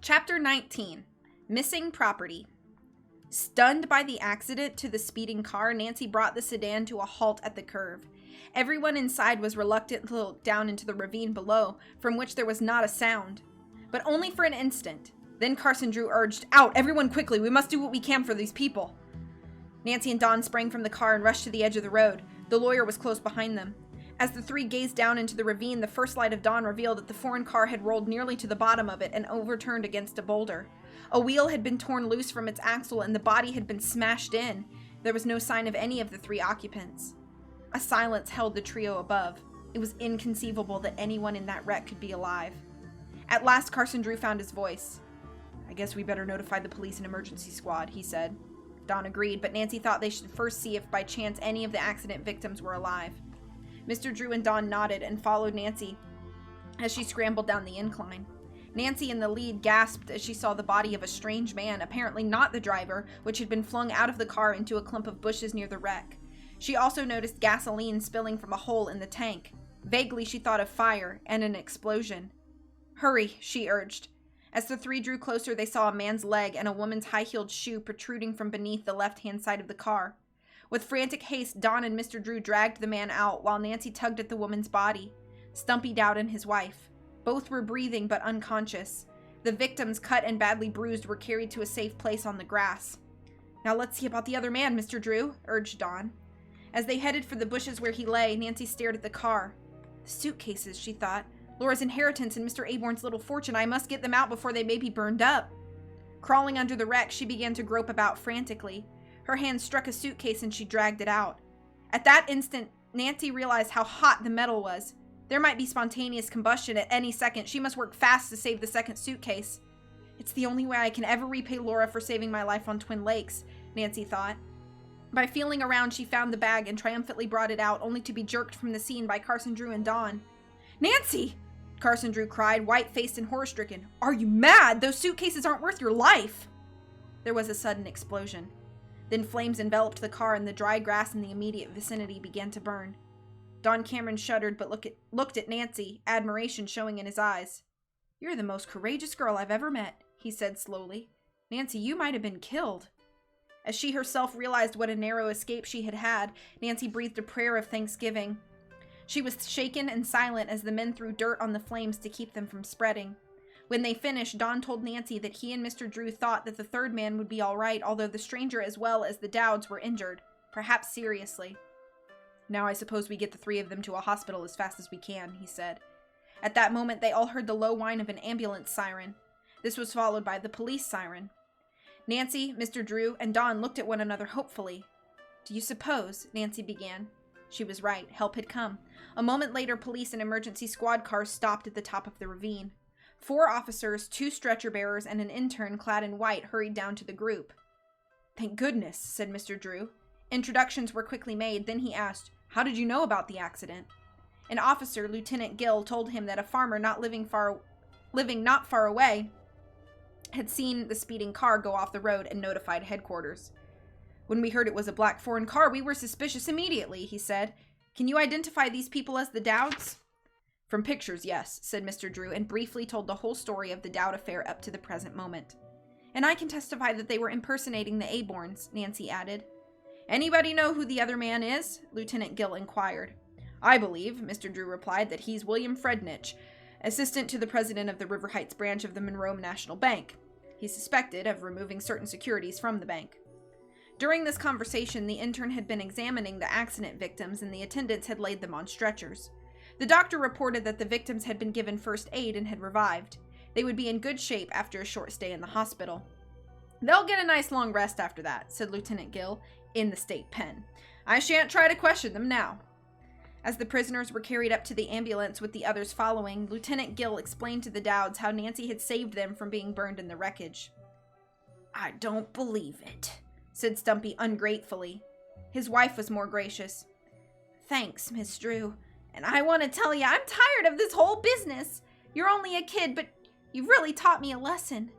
Chapter 19. Missing Property. Stunned by the accident to the speeding car, Nancy brought the sedan to a halt at the curve. Everyone inside was reluctant to look down into the ravine below, from which there was not a sound. But only for an instant. Then Carson Drew urged, "Out, everyone quickly, we must do what we can for these people." Nancy and Dawn sprang from the car and rushed to the edge of the road. The lawyer was close behind them. As the 3 gazed down into the ravine, the first light of dawn revealed that the foreign car had rolled nearly to the bottom of it and overturned against a boulder. A wheel had been torn loose from its axle and the body had been smashed in. There was no sign of any of the 3 occupants. A silence held the trio above. It was inconceivable that anyone in that wreck could be alive. At last, Carson Drew found his voice. "I guess we better notify the police and emergency squad," he said. Dawn agreed, but Nancy thought they should first see if by chance any of the accident victims were alive. Mr. Drew and Dawn nodded and followed Nancy as she scrambled down the incline. Nancy in the lead gasped as she saw the body of a strange man, apparently not the driver, which had been flung out of the car into a clump of bushes near the wreck. She also noticed gasoline spilling from a hole in the tank. Vaguely, she thought of fire and an explosion. "Hurry," she urged. As the 3 drew closer, they saw a man's leg and a woman's high-heeled shoe protruding from beneath the left-hand side of the car. With frantic haste, Dawn and Mr. Drew dragged the man out while Nancy tugged at the woman's body. Stumpy Dowd and his wife. Both were breathing but unconscious. The victims, cut and badly bruised, were carried to a safe place on the grass. "Now let's see about the other man, Mr. Drew," urged Dawn. As they headed for the bushes where he lay, Nancy stared at the car. The suitcases, she thought. Laura's inheritance and Mr. Aborn's little fortune. I must get them out before they may be burned up. Crawling under the wreck, she began to grope about frantically. Her hand struck a suitcase and she dragged it out. At that instant, Nancy realized how hot the metal was. There might be spontaneous combustion at any second. She must work fast to save the second suitcase. It's the only way I can ever repay Laura for saving my life on Twin Lakes, Nancy thought. By feeling around, she found the bag and triumphantly brought it out, only to be jerked from the scene by Carson Drew and Dawn. "Nancy!" Carson Drew cried, white-faced and horror-stricken. Are you mad? Those suitcases aren't worth your life! There was a sudden explosion. Then flames enveloped the car and the dry grass in the immediate vicinity began to burn. Don Cameron shuddered but looked at Nancy, admiration showing in his eyes. You're the most courageous girl I've ever met, he said slowly. Nancy, you might have been killed. As she herself realized what a narrow escape she had had, Nancy breathed a prayer of thanksgiving. She was shaken and silent as the men threw dirt on the flames to keep them from spreading. When they finished, Don told Nancy that he and Mr. Drew thought that the third man would be all right, although the stranger as well as the Dowds were injured, perhaps seriously. Now I suppose we get the three of them to a hospital as fast as we can, he said. At that moment, they all heard the low whine of an ambulance siren. This was followed by the police siren. Nancy, Mr. Drew, and Don looked at one another hopefully. Do you suppose, Nancy began. She was right. Help had come. A moment later, police and emergency squad cars stopped at the top of the ravine. 4 officers, 2 stretcher bearers, and an intern clad in white hurried down to the group. Thank goodness, said Mr. Drew. Introductions were quickly made, then he asked, How did you know about the accident? An officer, Lieutenant Gill, told him that a farmer living not far away had seen the speeding car go off the road and notified headquarters. When we heard it was a black foreign car, we were suspicious immediately, he said. Can you identify these people as the Dowds? From pictures, yes, said Mr. Drew, and briefly told the whole story of the Dowd affair up to the present moment. And I can testify that they were impersonating the Aborns, Nancy added. Anybody know who the other man is? Lieutenant Gill inquired. I believe, Mr. Drew replied, that he's William Frednich, assistant to the president of the River Heights branch of the Monroe National Bank. He's suspected of removing certain securities from the bank. During this conversation, the intern had been examining the accident victims and the attendants had laid them on stretchers. The doctor reported that the victims had been given first aid and had revived. They would be in good shape after a short stay in the hospital. They'll get a nice long rest after that, said Lieutenant Gill, in the state pen. I shan't try to question them now. As the prisoners were carried up to the ambulance with the others following, Lieutenant Gill explained to the Dowds how Nancy had saved them from being burned in the wreckage. I don't believe it, said Stumpy ungratefully. His wife was more gracious. Thanks, Miss Drew. And I want to tell you, I'm tired of this whole business. You're only a kid, but you've really taught me a lesson.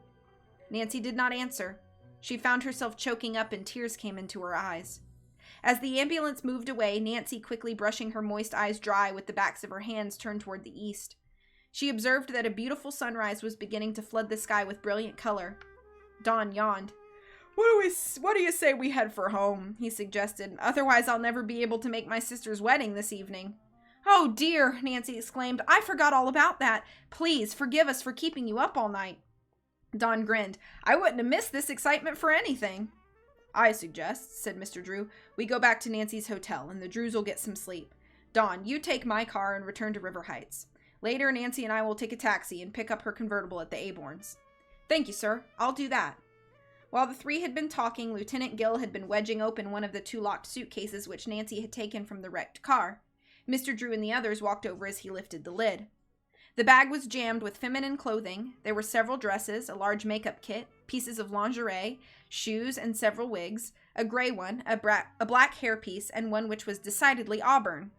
Nancy did not answer. She found herself choking up and tears came into her eyes. As the ambulance moved away, Nancy quickly brushing her moist eyes dry with the backs of her hands turned toward the east. She observed that a beautiful sunrise was beginning to flood the sky with brilliant color. Don yawned. What do you say we head for home? He suggested. Otherwise, I'll never be able to make my sister's wedding this evening. Oh dear, Nancy exclaimed. I forgot all about that. Please, forgive us for keeping you up all night. Don grinned. I wouldn't have missed this excitement for anything. I suggest, said Mr. Drew, we go back to Nancy's hotel and the Drews will get some sleep. Don, you take my car and return to River Heights. Later, Nancy and I will take a taxi and pick up her convertible at the Aborns. Thank you, sir. I'll do that. While the three had been talking, Lieutenant Gill had been wedging open one of the 2 locked suitcases which Nancy had taken from the wrecked car. Mr. Drew and the others walked over as he lifted the lid. The bag was jammed with feminine clothing. There were several dresses, a large makeup kit, pieces of lingerie, shoes, and several wigs, a gray one, a black hairpiece, and one which was decidedly auburn.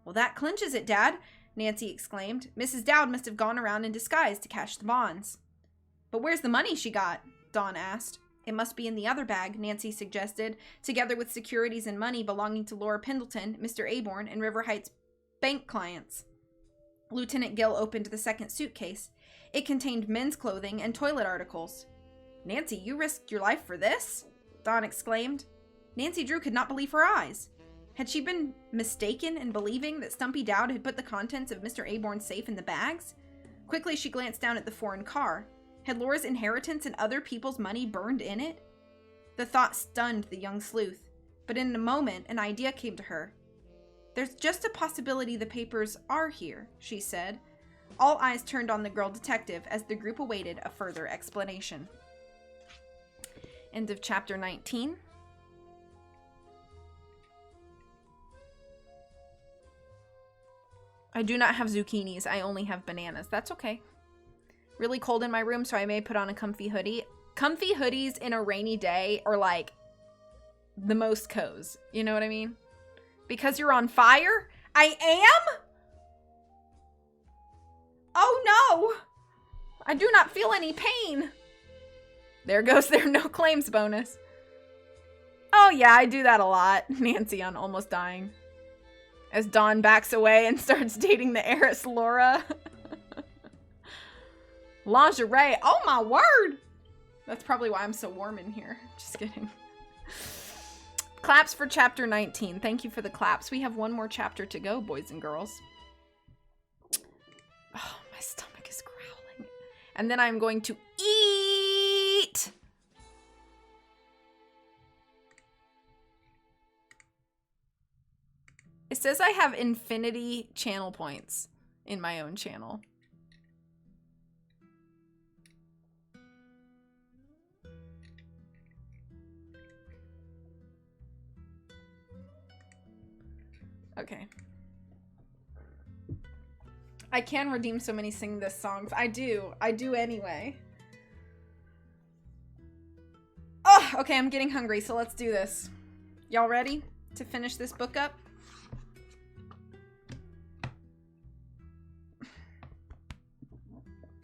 Well, that clinches it, Dad, Nancy exclaimed. Mrs. Dowd must have gone around in disguise to cash the bonds. But where's the money she got? Dawn asked. It must be in the other bag, Nancy suggested, together with securities and money belonging to Laura Pendleton, Mr. Aborn, and River Heights bank clients. Lieutenant Gill opened the second suitcase. It contained men's clothing and toilet articles. Nancy, you risked your life for this? Dawn exclaimed. Nancy Drew could not believe her eyes. Had she been mistaken in believing that Stumpy Dowd had put the contents of Mr. Aborn's safe in the bags? Quickly she glanced down at the foreign car. Had Laura's inheritance and other people's money burned in it? The thought stunned the young sleuth, but in a moment an idea came to her. There's just a possibility the papers are here, she said. All eyes turned on the girl detective as the group awaited a further explanation. End of chapter 19. I do not have zucchinis. I only have bananas. That's okay. Really cold in my room, so I may put on a comfy hoodie. Comfy hoodies in a rainy day are like the most cozy. You know what I mean? Because you're on fire? I am? Oh no! I do not feel any pain. There goes their no claims bonus. Oh yeah, I do that a lot. Nancy on almost dying. As Dawn backs away and starts dating the heiress Laura. Lingerie. Oh my word! That's probably why I'm so warm in here. Just kidding. Claps for chapter 19. Thank you for the claps. We have one more chapter to go, boys and girls. Oh, my stomach is growling. And then I'm going to eat. It says I have infinity channel points in my own channel. Okay. I can redeem so many Sing This songs. I do anyway. Oh, okay, I'm getting hungry, so let's do this. Y'all ready to finish this book up?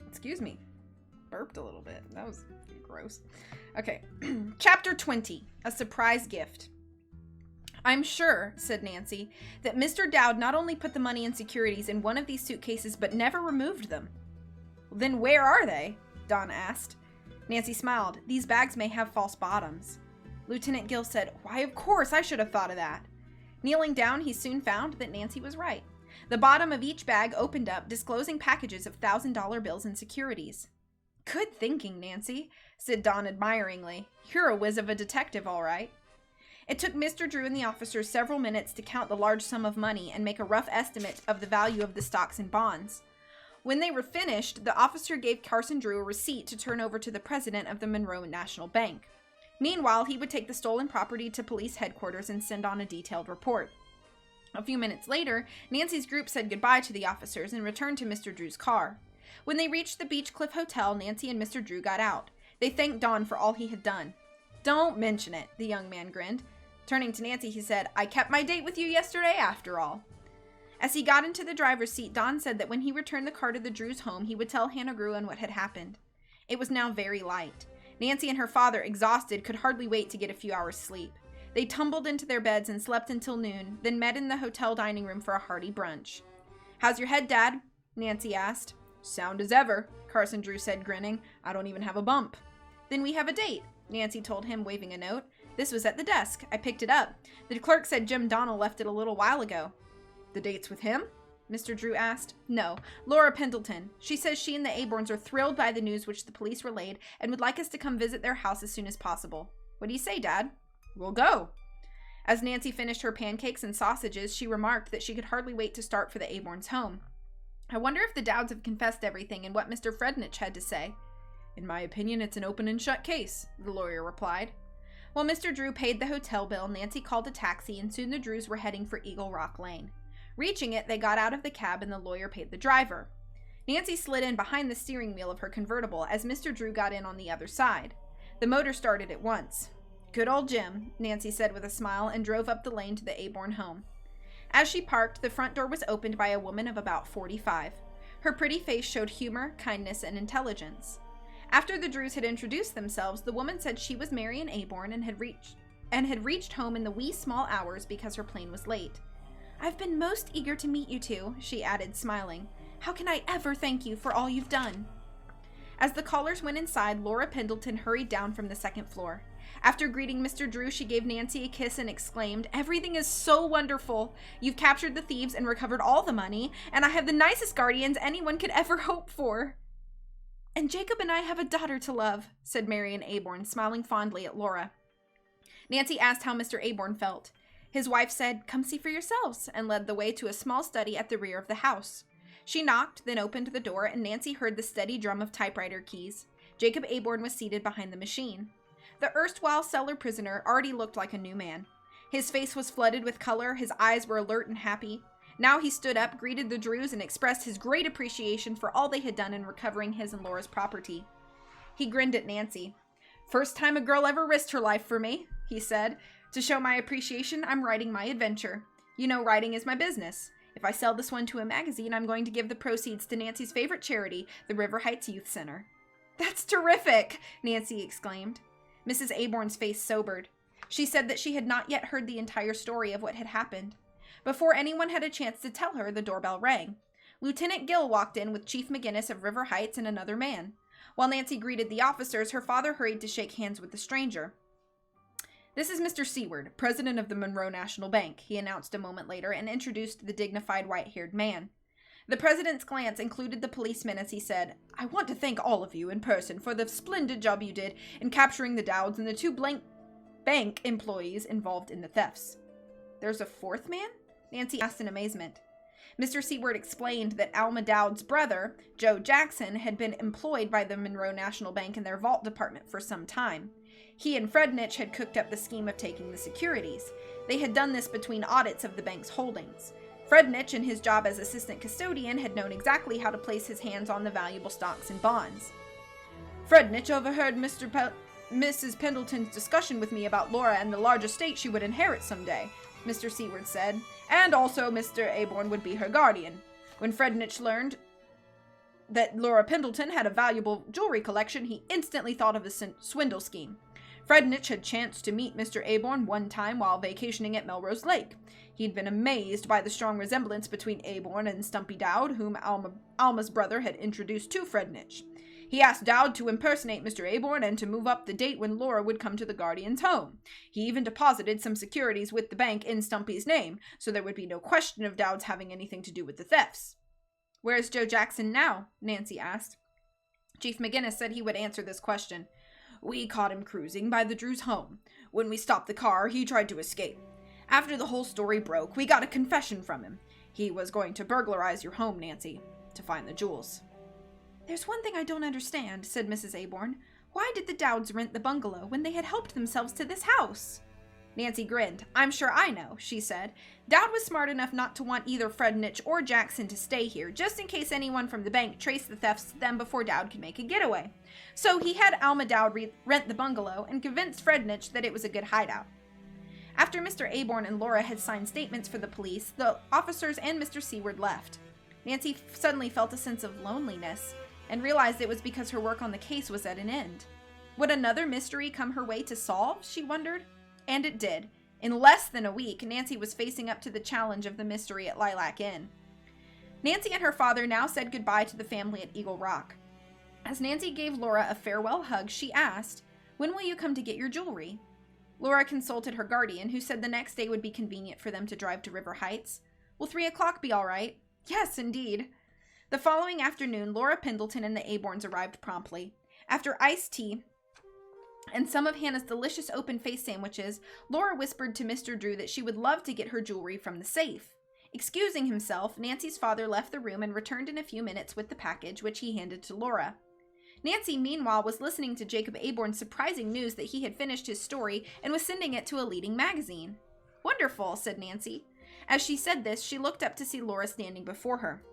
Excuse me. Burped a little bit. That was gross. Okay. Chapter 20. A surprise gift. I'm sure, said Nancy, that Mr. Dowd not only put the money and securities in one of these suitcases, but never removed them. Then where are they? Dawn asked. Nancy smiled. These bags may have false bottoms. Lieutenant Gill said, why, of course, I should have thought of that. Kneeling down, he soon found that Nancy was right. The bottom of each bag opened up, disclosing packages of $1,000 bills and securities. Good thinking, Nancy, said Dawn admiringly. You're a whiz of a detective, all right. It took Mr. Drew and the officers several minutes to count the large sum of money and make a rough estimate of the value of the stocks and bonds. When they were finished, the officer gave Carson Drew a receipt to turn over to the president of the Monroe National Bank. Meanwhile, he would take the stolen property to police headquarters and send on a detailed report. A few minutes later, Nancy's group said goodbye to the officers and returned to Mr. Drew's car. When they reached the Beach Cliff Hotel, Nancy and Mr. Drew got out. They thanked Dawn for all he had done. Don't mention it, the young man grinned. Turning to Nancy, he said, I kept my date with you yesterday after all. As he got into the driver's seat, Dawn said that when he returned the car to the Drews' home, he would tell Hannah Gruen what had happened. It was now very light. Nancy and her father, exhausted, could hardly wait to get a few hours' sleep. They tumbled into their beds and slept until noon, then met in the hotel dining room for a hearty brunch. How's your head, Dad? Nancy asked. Sound as ever, Carson Drew said, grinning. I don't even have a bump. Then we have a date, Nancy told him, waving a note. This was at the desk. I picked it up. The clerk said Jim Donnell left it a little while ago. The date's with him? Mr. Drew asked. No, Laura Pendleton. She says she and the Aborns are thrilled by the news which the police relayed and would like us to come visit their house as soon as possible. What do you say, Dad? We'll go. As Nancy finished her pancakes and sausages, she remarked that she could hardly wait to start for the Aborns' home. I wonder if the Dowds have confessed everything and what Mr. Frednich had to say. In my opinion, it's an open and shut case, the lawyer replied. While Mr. Drew paid the hotel bill, Nancy called a taxi, and soon the Drews were heading for Eagle Rock Lane. Reaching it, they got out of the cab and the lawyer paid the driver. Nancy slid in behind the steering wheel of her convertible as Mr. Drew got in on the other side. The motor started at once. Good old Jim, Nancy said with a smile and drove up the lane to the Aborn home. As she parked, the front door was opened by a woman of about 45. Her pretty face showed humor, kindness, and intelligence. After the Drews had introduced themselves, the woman said she was Marion Aborn and had reached home in the wee small hours because her plane was late. I've been most eager to meet you two, she added, smiling. How can I ever thank you for all you've done? As the callers went inside, Laura Pendleton hurried down from the second floor. After greeting Mr. Drew, she gave Nancy a kiss and exclaimed, Everything is so wonderful. You've captured the thieves and recovered all the money, and I have the nicest guardians anyone could ever hope for. And Jacob and I have a daughter to love, said Marion Aborn, smiling fondly at Laura. Nancy asked how Mr. Aborn felt. His wife said, Come see for yourselves, and led the way to a small study at the rear of the house. She knocked, then opened the door, and Nancy heard the steady drum of typewriter keys. Jacob Aborn was seated behind the machine. The erstwhile cellar prisoner already looked like a new man. His face was flooded with color, his eyes were alert and happy. Now he stood up, greeted the Drews, and expressed his great appreciation for all they had done in recovering his and Laura's property. He grinned at Nancy. First time a girl ever risked her life for me, he said. To show my appreciation, I'm writing my adventure. You know, writing is my business. If I sell this one to a magazine, I'm going to give the proceeds to Nancy's favorite charity, the River Heights Youth Center." "That's terrific!" Nancy exclaimed. Mrs. Aborn's face sobered. She said that she had not yet heard the entire story of what had happened. Before anyone had a chance to tell her, the doorbell rang. Lieutenant Gill walked in with Chief McGinnis of River Heights and another man. While Nancy greeted the officers, her father hurried to shake hands with the stranger. "This is Mr. Seward, president of the Monroe National Bank," he announced a moment later and introduced the dignified white-haired man. The president's glance included the policeman as he said, "I want to thank all of you in person for the splendid job you did in capturing the Dowds and the two bank employees involved in the thefts." "There's a fourth man?" Nancy asked in amazement. Mr. Seward explained that Alma Dowd's brother, Joe Jackson, had been employed by the Monroe National Bank in their vault department for some time. He and Frednich had cooked up the scheme of taking the securities. They had done this between audits of the bank's holdings. Frednich, in his job as assistant custodian, had known exactly how to place his hands on the valuable stocks and bonds. "Frednich overheard Mrs. Pendleton's discussion with me about Laura and the large estate she would inherit someday," Mr. Seward said, "and also Mr. Aborn would be her guardian. When Frednich learned that Laura Pendleton had a valuable jewelry collection, he instantly thought of a swindle scheme. Frednich had chanced to meet Mr. Aborn one time while vacationing at Melrose Lake. He'd been amazed by the strong resemblance between Aborn and Stumpy Dowd, whom Alma's brother had introduced to Frednich. He asked Dowd to impersonate Mr. Aborn and to move up the date when Laura would come to the guardian's home. He even deposited some securities with the bank in Stumpy's name, so there would be no question of Dowd's having anything to do with the thefts." "Where's Joe Jackson now?" Nancy asked. Chief McGinnis said he would answer this question. "We caught him cruising by the Drews' home. When we stopped the car, he tried to escape. After the whole story broke, we got a confession from him. He was going to burglarize your home, Nancy, to find the jewels." "There's one thing I don't understand," said Mrs. Aborn. "Why did the Dowds rent the bungalow when they had helped themselves to this house?" Nancy grinned. "I'm sure I know," she said. "Dowd was smart enough not to want either Frednich or Jackson to stay here, just in case anyone from the bank traced the thefts to them before Dowd could make a getaway. So he had Alma Dowd rent the bungalow and convinced Frednich that it was a good hideout." After Mr. Aborn and Laura had signed statements for the police, the officers and Mr. Seward left. Nancy suddenly felt a sense of loneliness and realized it was because her work on the case was at an end. Would another mystery come her way to solve, she wondered? And it did. In less than a week, Nancy was facing up to the challenge of the mystery at Lilac Inn. Nancy and her father now said goodbye to the family at Eagle Rock. As Nancy gave Laura a farewell hug, she asked, "When will you come to get your jewelry?" Laura consulted her guardian, who said the next day would be convenient for them to drive to River Heights. "Will 3 o'clock be all right?" "Yes, indeed." The following afternoon, Laura Pendleton and the Aborns arrived promptly. After iced tea and some of Hannah's delicious open-faced sandwiches, Laura whispered to Mr. Drew that she would love to get her jewelry from the safe. Excusing himself, Nancy's father left the room and returned in a few minutes with the package, which he handed to Laura. Nancy, meanwhile, was listening to Jacob Aborn's surprising news that he had finished his story and was sending it to a leading magazine. "Wonderful," said Nancy. As she said this, she looked up to see Laura standing before her.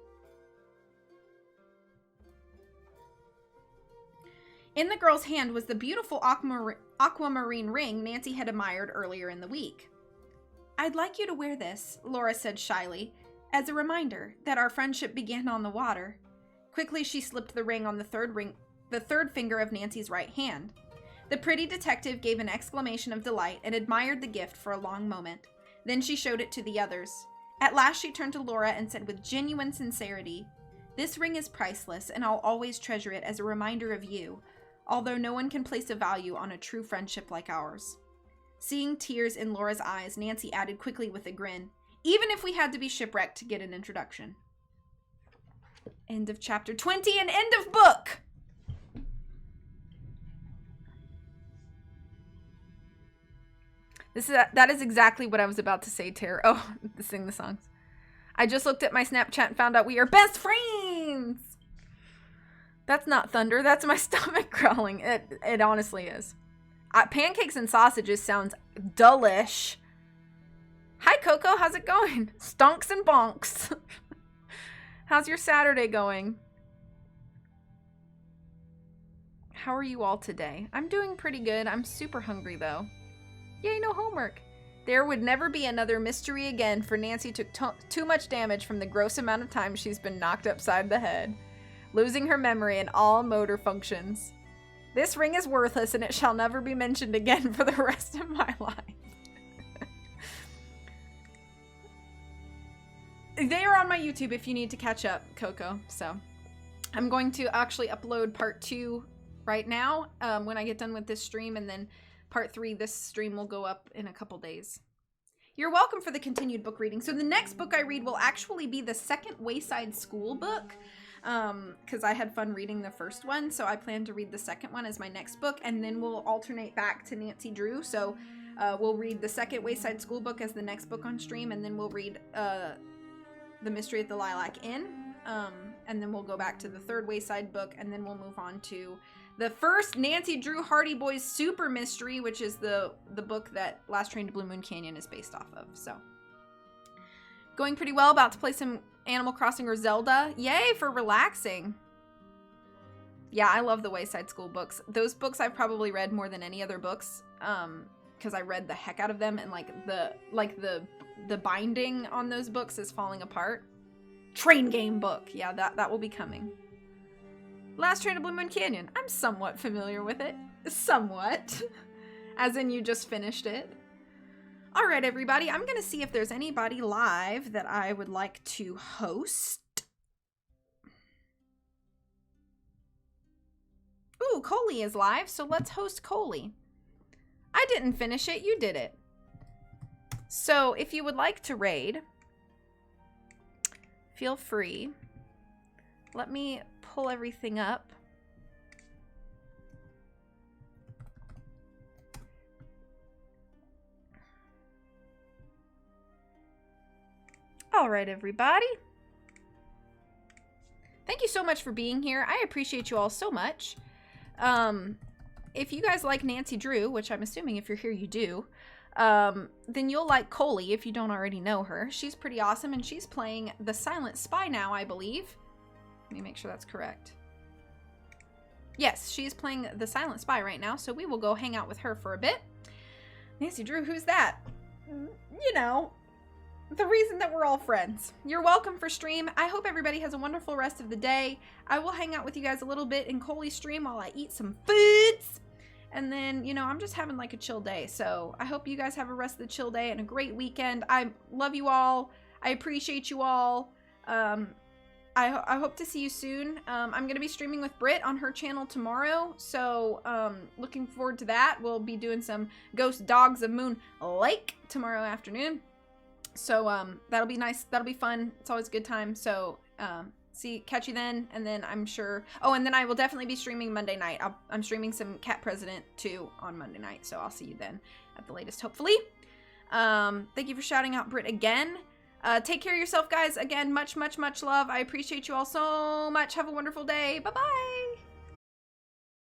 In the girl's hand was the beautiful aquamarine ring Nancy had admired earlier in the week. "I'd like you to wear this," Laura said shyly, "as a reminder that our friendship began on the water." Quickly, she slipped the ring on the third finger of Nancy's right hand. The pretty detective gave an exclamation of delight and admired the gift for a long moment. Then she showed it to the others. At last, she turned to Laura and said with genuine sincerity, "This ring is priceless, and I'll always treasure it as a reminder of you, although no one can place a value on a true friendship like ours." Seeing tears in Laura's eyes, Nancy added quickly with a grin, "Even if we had to be shipwrecked to get an introduction." End of chapter 20 and end of book! That is exactly what I was about to say, Tara. Oh, to sing the songs. "I just looked at my Snapchat and found out we are best friends!" That's not thunder. That's my stomach growling. It honestly is. Pancakes and sausages sounds delish. Hi, Coco. How's it going? Stonks and bonks. How's your Saturday going? How are you all today? I'm doing pretty good. I'm super hungry, though. Yay, no homework. There would never be another mystery again, for Nancy took too much damage from the gross amount of time she's been knocked upside the head, losing her memory and all motor functions. This ring is worthless, and it shall never be mentioned again for the rest of my life. They are on my YouTube if you need to catch up, Coco. So I'm going to actually upload part 2 right now when I get done with this stream, and then part 3, this stream will go up in a couple days. You're welcome for the continued book reading. So the next book I read will actually be the second Wayside School book, because I had fun reading the first one, so I plan to read the second one as my next book, and then we'll alternate back to Nancy Drew. So we'll read the second Wayside School book as the next book on stream, and then we'll read The Mystery at the Lilac Inn, and then we'll go back to the third Wayside book, and then we'll move on to the first Nancy Drew Hardy Boys Super Mystery, which is the book that Last Train to Blue Moon Canyon is based off of. So going pretty well. About to play some Animal Crossing or Zelda. Yay for relaxing. Yeah, I love the Wayside School books. Those books I've probably read more than any other books, because I read the heck out of them, and the binding on those books is falling apart. Train game book. Yeah, that will be coming. Last Train to Blue Moon Canyon. I'm somewhat familiar with it. Somewhat. As in you just finished it. Alright, everybody. I'm going to see if there's anybody live that I would like to host. Ooh, Coley is live, so let's host Coley. I didn't finish it. You did it. So, if you would like to raid, feel free. Let me pull everything up. All right, everybody. Thank you so much for being here. I appreciate you all so much. If you guys like Nancy Drew, which I'm assuming if you're here you do, then you'll like Coley if you don't already know her. She's pretty awesome, and she's playing the Silent Spy now, I believe. Let me make sure that's correct. Yes, she's playing the Silent Spy right now, so we will go hang out with her for a bit. Nancy Drew, who's that? You know, the reason that we're all friends. You're welcome for stream. I hope everybody has a wonderful rest of the day. I will hang out with you guys a little bit in Coley's stream while I eat some foods. And then, you know, I'm just having like a chill day. So I hope you guys have a rest of the chill day and a great weekend. I love you all. I appreciate you all. I hope to see you soon. I'm going to be streaming with Britt on her channel tomorrow. So looking forward to that. We'll be doing some Ghost Dogs of Moon Lake tomorrow afternoon. So that'll be nice. That'll be fun. It's always a good time. So catch you then. And then I'm sure. Oh, and then I will definitely be streaming Monday night. I'm streaming some Cat President 2 on Monday night. So I'll see you then at the latest, hopefully. Thank you for shouting out Britt again. Take care of yourself, guys. Again, much, much, much love. I appreciate you all so much. Have a wonderful day. Bye-bye.